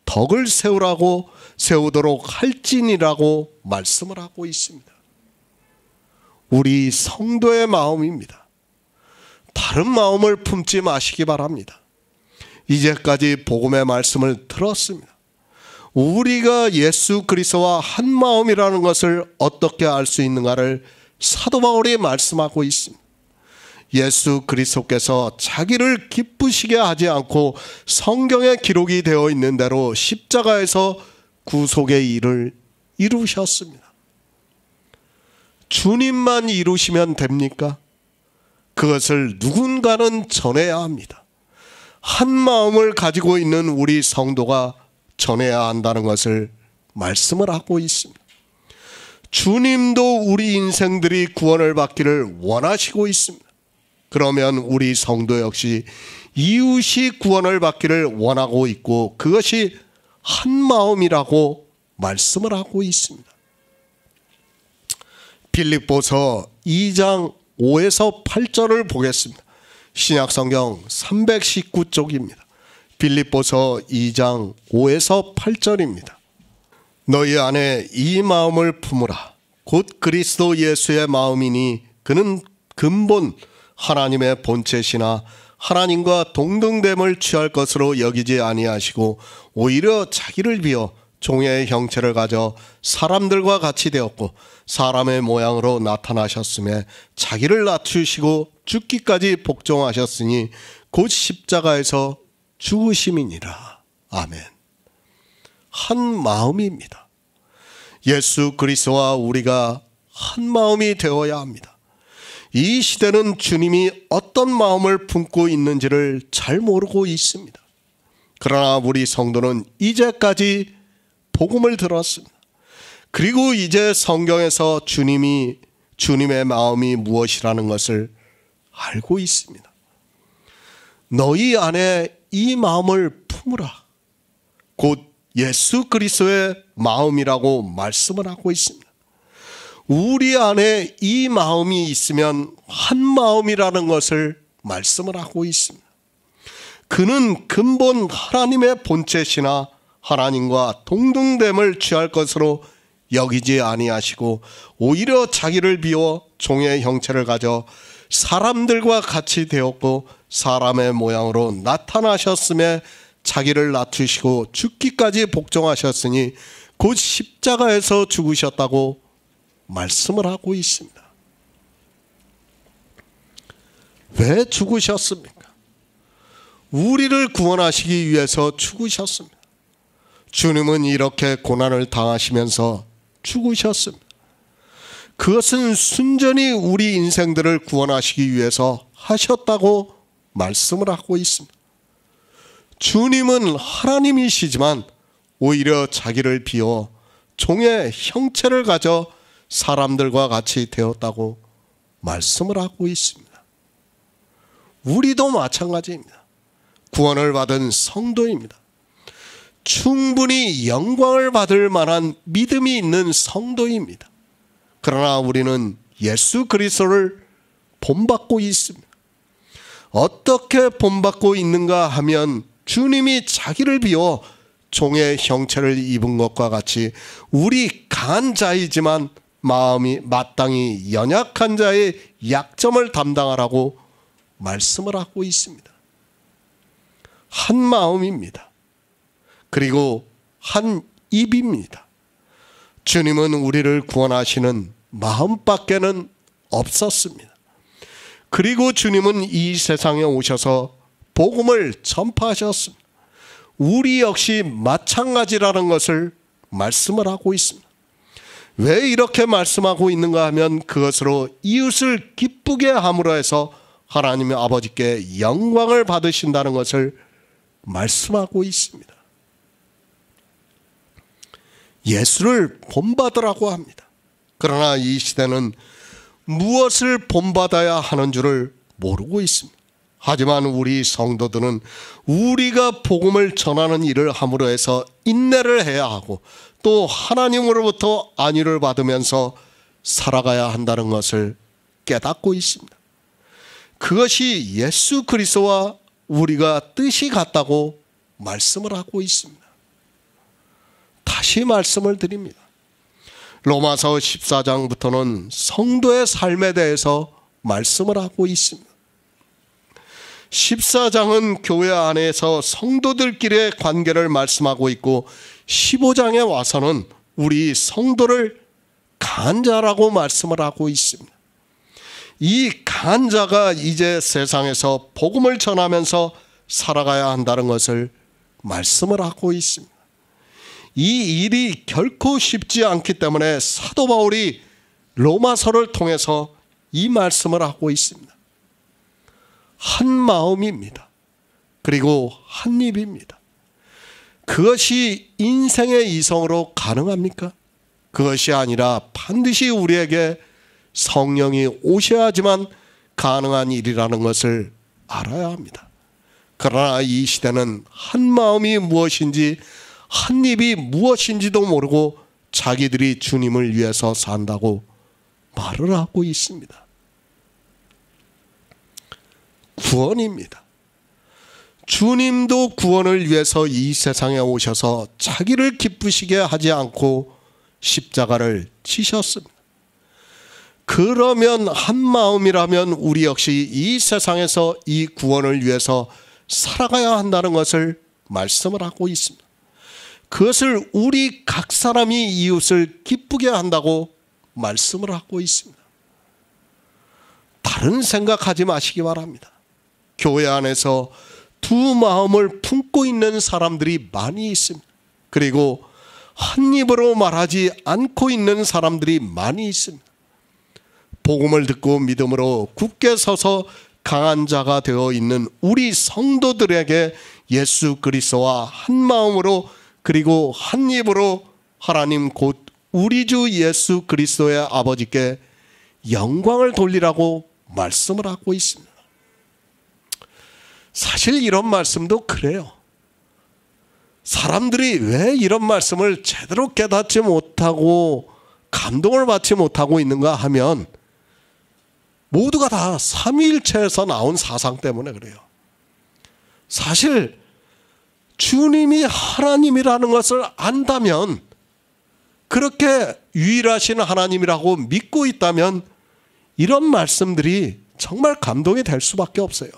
덕을 세우도록 할지니라고 말씀을 하고 있습니다. 우리 성도의 마음입니다. 다른 마음을 품지 마시기 바랍니다. 이제까지 복음의 말씀을 들었습니다. 우리가 예수 그리스도와 한 마음이라는 것을 어떻게 알 수 있는가를 사도 바울이 말씀하고 있습니다. 예수 그리스도께서 자기를 기쁘시게 하지 않고 성경에 기록이 되어 있는 대로 십자가에서 구속의 일을 이루셨습니다. 주님만 이루시면 됩니까? 그것을 누군가는 전해야 합니다. 한 마음을 가지고 있는 우리 성도가 전해야 한다는 것을 말씀을 하고 있습니다. 주님도 우리 인생들이 구원을 받기를 원하시고 있습니다. 그러면 우리 성도 역시 이웃이 구원을 받기를 원하고 있고 그것이 한 마음이라고 말씀을 하고 있습니다. 빌립보서 2장 5에서 8절을 보겠습니다. 신약성경 319쪽입니다. 빌립보서 2장 5에서 8절입니다. 너희 안에 이 마음을 품으라. 곧 그리스도 예수의 마음이니 그는 근본 하나님의 본체시나 하나님과 동등됨을 취할 것으로 여기지 아니하시고 오히려 자기를 비어 종의 형체를 가져 사람들과 같이 되었고 사람의 모양으로 나타나셨으며 자기를 낮추시고 죽기까지 복종하셨으니 곧 십자가에서 죽으심이니라. 아멘. 한 마음입니다. 예수 그리스도와 우리가 한 마음이 되어야 합니다. 이 시대는 주님이 어떤 마음을 품고 있는지를 잘 모르고 있습니다. 그러나 우리 성도는 이제까지 복음을 들었습니다. 그리고 이제 성경에서 주님의 마음이 무엇이라는 것을 알고 있습니다. 너희 안에 이 마음을 품으라. 곧 예수 그리스도의 마음이라고 말씀을 하고 있습니다. 우리 안에 이 마음이 있으면 한 마음이라는 것을 말씀을 하고 있습니다. 그는 근본 하나님의 본체시나 하나님과 동등됨을 취할 것으로 여기지 아니하시고 오히려 자기를 비워 종의 형체를 가져 사람들과 같이 되었고 사람의 모양으로 나타나셨으며 자기를 낮추시고 죽기까지 복종하셨으니 곧 십자가에서 죽으셨다고 말씀을 하고 있습니다. 왜 죽으셨습니까? 우리를 구원하시기 위해서 죽으셨습니다. 주님은 이렇게 고난을 당하시면서 죽으셨습니다. 그것은 순전히 우리 인생들을 구원하시기 위해서 하셨다고 말씀을 하고 있습니다. 주님은 하나님이시지만 오히려 자기를 비워 종의 형체를 가져 사람들과 같이 되었다고 말씀을 하고 있습니다. 우리도 마찬가지입니다. 구원을 받은 성도입니다. 충분히 영광을 받을 만한 믿음이 있는 성도입니다. 그러나 우리는 예수 그리스도를 본받고 있습니다. 어떻게 본받고 있는가 하면 주님이 자기를 비워 종의 형체를 입은 것과 같이 우리 강한 자이지만 마음이 마땅히 연약한 자의 약점을 담당하라고 말씀을 하고 있습니다. 한 마음입니다. 그리고 한 입입니다. 주님은 우리를 구원하시는 마음밖에는 없었습니다. 그리고 주님은 이 세상에 오셔서 복음을 전파하셨습니다. 우리 역시 마찬가지라는 것을 말씀을 하고 있습니다. 왜 이렇게 말씀하고 있는가 하면 그것으로 이웃을 기쁘게 함으로 해서 하나님의 아버지께 영광을 받으신다는 것을 말씀하고 있습니다. 예수를 본받으라고 합니다. 그러나 이 시대는 무엇을 본받아야 하는 줄을 모르고 있습니다. 하지만 우리 성도들은 우리가 복음을 전하는 일을 함으로 해서 인내를 해야 하고 또 하나님으로부터 안위를 받으면서 살아가야 한다는 것을 깨닫고 있습니다. 그것이 예수 그리스도와 우리가 뜻이 같다고 말씀을 하고 있습니다. 다시 말씀을 드립니다. 로마서 14장부터는 성도의 삶에 대해서 말씀을 하고 있습니다. 14장은 교회 안에서 성도들끼리의 관계를 말씀하고 있고 15장에 와서는 우리 성도를 강한 자라고 말씀을 하고 있습니다. 이 강한 자가 이제 세상에서 복음을 전하면서 살아가야 한다는 것을 말씀을 하고 있습니다. 이 일이 결코 쉽지 않기 때문에 사도 바울이 로마서를 통해서 이 말씀을 하고 있습니다. 한 마음입니다. 그리고 한 입입니다. 그것이 인생의 이성으로 가능합니까? 그것이 아니라 반드시 우리에게 성령이 오셔야지만 가능한 일이라는 것을 알아야 합니다. 그러나 이 시대는 한 마음이 무엇인지 한 입이 무엇인지도 모르고 자기들이 주님을 위해서 산다고 말을 하고 있습니다. 구원입니다. 주님도 구원을 위해서 이 세상에 오셔서 자기를 기쁘시게 하지 않고 십자가를 지셨습니다. 그러면 한 마음이라면 우리 역시 이 세상에서 이 구원을 위해서 살아가야 한다는 것을 말씀을 하고 있습니다. 그것을 우리 각 사람이 이웃을 기쁘게 한다고 말씀을 하고 있습니다. 다른 생각하지 마시기 바랍니다. 교회 안에서 두 마음을 품고 있는 사람들이 많이 있습니다. 그리고 한 입으로 말하지 않고 있는 사람들이 많이 있습니다. 복음을 듣고 믿음으로 굳게 서서 강한 자가 되어 있는 우리 성도들에게 예수 그리스도와 한 마음으로 그리고 한 입으로 하나님 곧 우리 주 예수 그리스도의 아버지께 영광을 돌리라고 말씀을 하고 있습니다. 사실 이런 말씀도 그래요. 사람들이 왜 이런 말씀을 제대로 깨닫지 못하고 감동을 받지 못하고 있는가 하면 모두가 다 삼위일체에서 나온 사상 때문에 그래요. 사실 주님이 하나님이라는 것을 안다면, 그렇게 유일하신 하나님이라고 믿고 있다면 이런 말씀들이 정말 감동이 될 수밖에 없어요.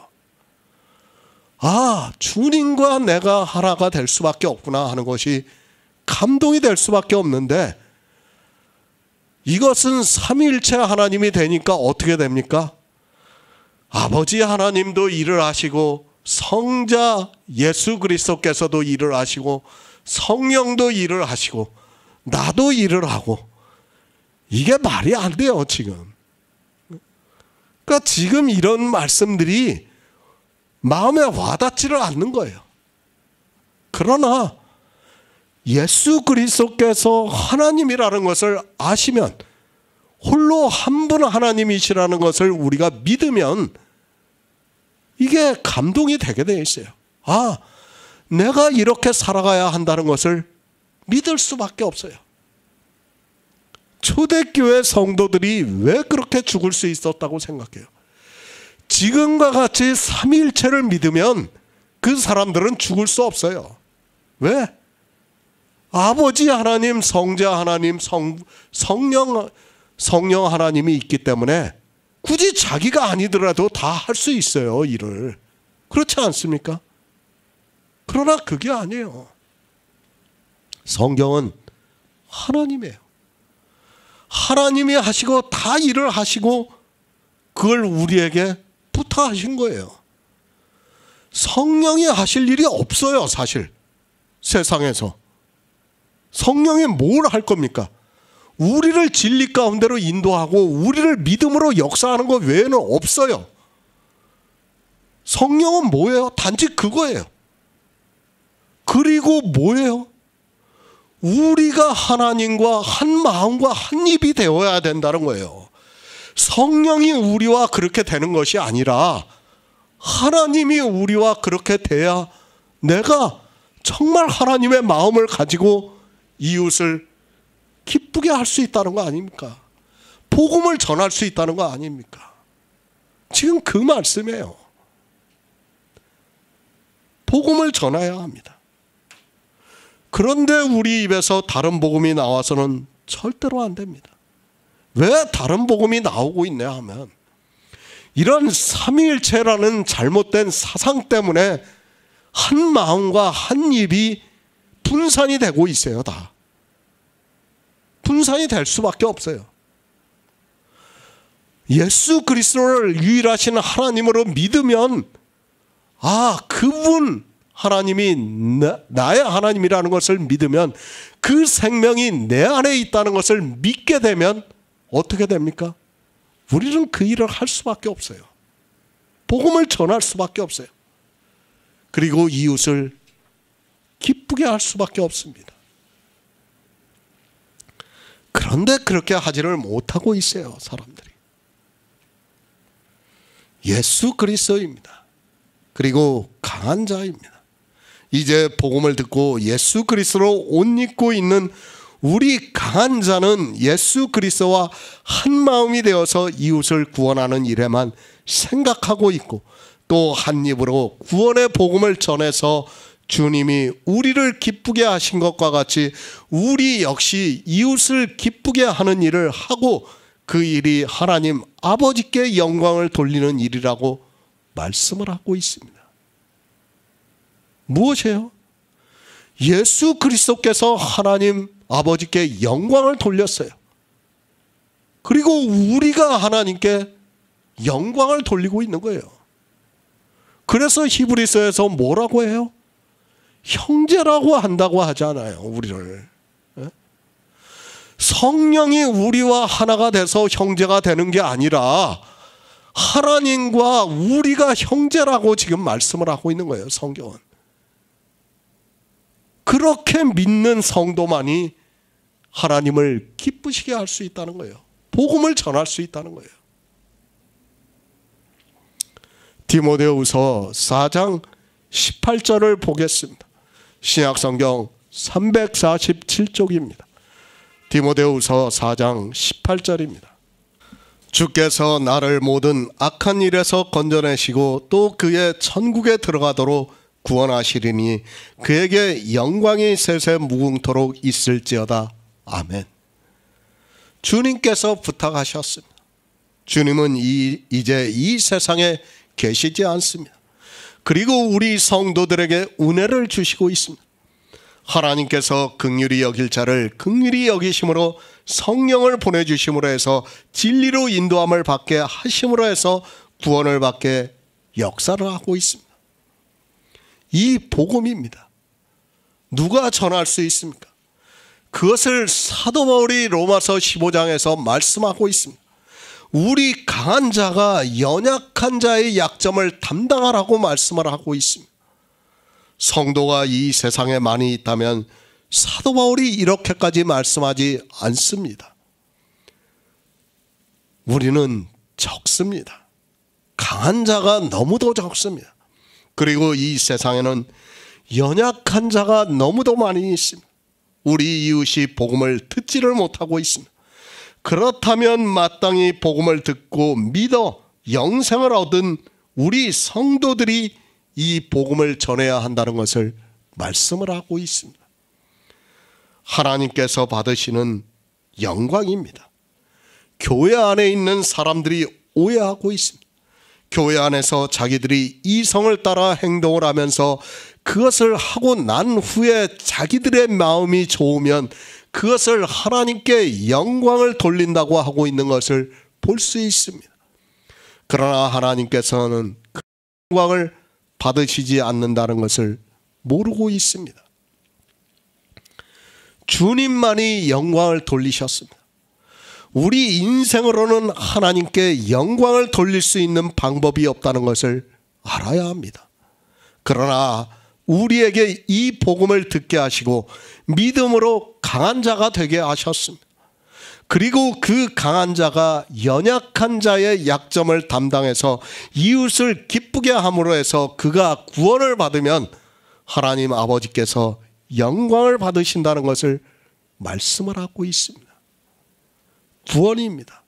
아, 주님과 내가 하나가 될 수밖에 없구나 하는 것이 감동이 될 수밖에 없는데, 이것은 삼위일체 하나님이 되니까 어떻게 됩니까? 아버지 하나님도 일을 하시고 성자 예수 그리스도께서도 일을 하시고 성령도 일을 하시고 나도 일을 하고, 이게 말이 안 돼요 지금. 그러니까 지금 이런 말씀들이 마음에 와닿지를 않는 거예요. 그러나 예수 그리스도께서 하나님이라는 것을 아시면, 홀로 한 분 하나님이시라는 것을 우리가 믿으면 이게 감동이 되게 되어 있어요. 아, 내가 이렇게 살아가야 한다는 것을 믿을 수밖에 없어요. 초대교회 성도들이 왜 그렇게 죽을 수 있었다고 생각해요? 지금과 같이 삼위일체를 믿으면 그 사람들은 죽을 수 없어요. 왜? 아버지 하나님, 성자 하나님, 성령 하나님이 있기 때문에 굳이 자기가 아니더라도 다 할 수 있어요, 일을. 그렇지 않습니까? 그러나 그게 아니에요. 성경은 하나님이에요. 하나님이 하시고 다 일을 하시고 그걸 우리에게 부탁하신 거예요. 성령이 하실 일이 없어요, 사실. 세상에서. 성령이 뭘 할 겁니까? 우리를 진리 가운데로 인도하고 우리를 믿음으로 역사하는 것 외에는 없어요. 성령은 뭐예요? 단지 그거예요. 그리고 뭐예요? 우리가 하나님과 한 마음과 한 입이 되어야 된다는 거예요. 성령이 우리와 그렇게 되는 것이 아니라 하나님이 우리와 그렇게 돼야 내가 정말 하나님의 마음을 가지고 이웃을 기쁘게 할 수 있다는 거 아닙니까? 복음을 전할 수 있다는 거 아닙니까? 지금 그 말씀이에요. 복음을 전해야 합니다. 그런데 우리 입에서 다른 복음이 나와서는 절대로 안 됩니다. 왜 다른 복음이 나오고 있냐 하면 이런 삼위일체라는 잘못된 사상 때문에 한 마음과 한 입이 분산이 되고 있어요. 다 분산이 될 수밖에 없어요. 예수 그리스도를 유일하신 하나님으로 믿으면 그분 하나님이 나의 하나님이라는 것을 믿으면 그 생명이 내 안에 있다는 것을 믿게 되면 어떻게 됩니까? 우리는 그 일을 할 수밖에 없어요. 복음을 전할 수밖에 없어요. 그리고 이웃을 기쁘게 할 수밖에 없습니다. 그런데 그렇게 하지를 못하고 있어요, 사람들이. 예수 그리스도입니다. 그리고 강한 자입니다. 이제 복음을 듣고 예수 그리스도로 옷 입고 있는 우리 강한 자는 예수 그리스도와 한 마음이 되어서 이웃을 구원하는 일에만 생각하고 있고 또 한 입으로 구원의 복음을 전해서 주님이 우리를 기쁘게 하신 것과 같이 우리 역시 이웃을 기쁘게 하는 일을 하고 그 일이 하나님 아버지께 영광을 돌리는 일이라고 말씀을 하고 있습니다. 무엇이에요? 예수 그리스도께서 하나님 아버지께 영광을 돌렸어요. 그리고 우리가 하나님께 영광을 돌리고 있는 거예요. 그래서 히브리서에서 뭐라고 해요? 형제라고 한다고 하잖아요, 우리를. 성령이 우리와 하나가 돼서 형제가 되는 게 아니라 하나님과 우리가 형제라고 지금 말씀을 하고 있는 거예요, 성경은. 그렇게 믿는 성도만이 하나님을 기쁘시게 할 수 있다는 거예요. 복음을 전할 수 있다는 거예요. 디모데후서 4장 18절을 보겠습니다. 신약성경 347쪽입니다. 디모데후서 4장 18절입니다. 주께서 나를 모든 악한 일에서 건져내시고 또 그의 천국에 들어가도록 구원하시리니 그에게 영광이 세세 무궁토록 있을지어다. 아멘. 주님께서 부탁하셨습니다. 주님은 이제 이 세상에 계시지 않습니다. 그리고 우리 성도들에게 은혜를 주시고 있습니다. 하나님께서 긍휼히 여길 자를 긍휼히 여기심으로 성령을 보내주심으로 해서 진리로 인도함을 받게 하심으로 해서 구원을 받게 역사를 하고 있습니다. 이 복음입니다. 누가 전할 수 있습니까? 그것을 사도 바울이 로마서 15장에서 말씀하고 있습니다. 우리 강한 자가 연약한 자의 약점을 담당하라고 말씀을 하고 있습니다. 성도가 이 세상에 많이 있다면 사도 바울이 이렇게까지 말씀하지 않습니다. 우리는 적습니다. 강한 자가 너무도 적습니다. 그리고 이 세상에는 연약한 자가 너무도 많이 있습니다. 우리 이웃이 복음을 듣지를 못하고 있습니다. 그렇다면 마땅히 복음을 듣고 믿어 영생을 얻은 우리 성도들이 이 복음을 전해야 한다는 것을 말씀을 하고 있습니다. 하나님께서 받으시는 영광입니다. 교회 안에 있는 사람들이 오해하고 있습니다. 교회 안에서 자기들이 이성을 따라 행동을 하면서 그것을 하고 난 후에 자기들의 마음이 좋으면 그것을 하나님께 영광을 돌린다고 하고 있는 것을 볼 수 있습니다. 그러나 하나님께서는 그 영광을 받으시지 않는다는 것을 모르고 있습니다. 주님만이 영광을 돌리셨습니다. 우리 인생으로는 하나님께 영광을 돌릴 수 있는 방법이 없다는 것을 알아야 합니다. 그러나 우리에게 이 복음을 듣게 하시고 믿음으로 강한 자가 되게 하셨습니다. 그리고 그 강한 자가 연약한 자의 약점을 담당해서 이웃을 기쁘게 함으로 해서 그가 구원을 받으면 하나님 아버지께서 영광을 받으신다는 것을 말씀을 하고 있습니다. 구원입니다.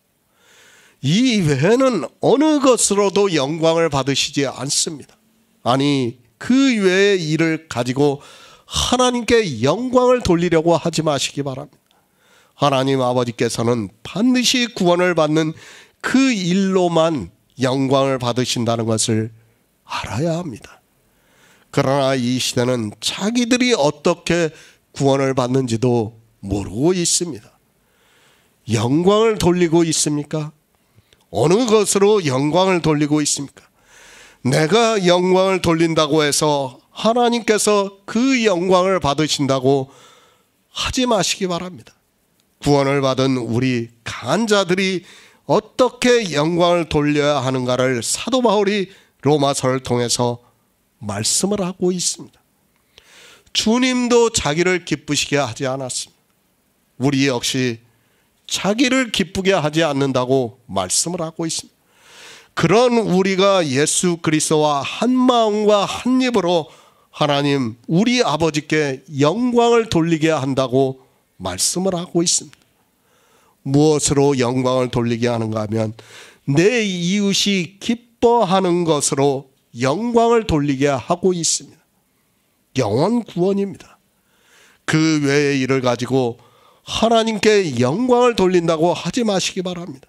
이 외에는 어느 것으로도 영광을 받으시지 않습니다. 아니, 그 외의 일을 가지고 하나님께 영광을 돌리려고 하지 마시기 바랍니다. 하나님 아버지께서는 반드시 구원을 받는 그 일로만 영광을 받으신다는 것을 알아야 합니다. 그러나 이 시대는 자기들이 어떻게 구원을 받는지도 모르고 있습니다. 영광을 돌리고 있습니까? 어느 것으로 영광을 돌리고 있습니까? 내가 영광을 돌린다고 해서 하나님께서 그 영광을 받으신다고 하지 마시기 바랍니다. 구원을 받은 우리 강한 자들이 어떻게 영광을 돌려야 하는가를 사도 바울이 로마서를 통해서 말씀을 하고 있습니다. 주님도 자기를 기쁘시게 하지 않았습니다. 우리 역시 자기를 기쁘게 하지 않는다고 말씀을 하고 있습니다. 그런 우리가 예수 그리스도와 한 마음과 한 입으로 하나님 우리 아버지께 영광을 돌리게 한다고 말씀을 하고 있습니다. 무엇으로 영광을 돌리게 하는가 하면 내 이웃이 기뻐하는 것으로 영광을 돌리게 하고 있습니다. 영원 구원입니다. 그 외의 일을 가지고 하나님께 영광을 돌린다고 하지 마시기 바랍니다.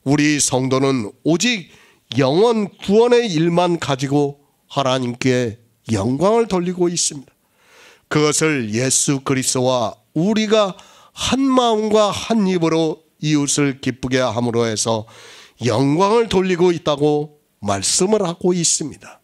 우리 성도는 오직 영원 구원의 일만 가지고 하나님께 영광을 돌리고 있습니다. 그것을 예수 그리스도와 우리가 한 마음과 한 입으로 이웃을 기쁘게 함으로 해서 영광을 돌리고 있다고 말씀을 하고 있습니다.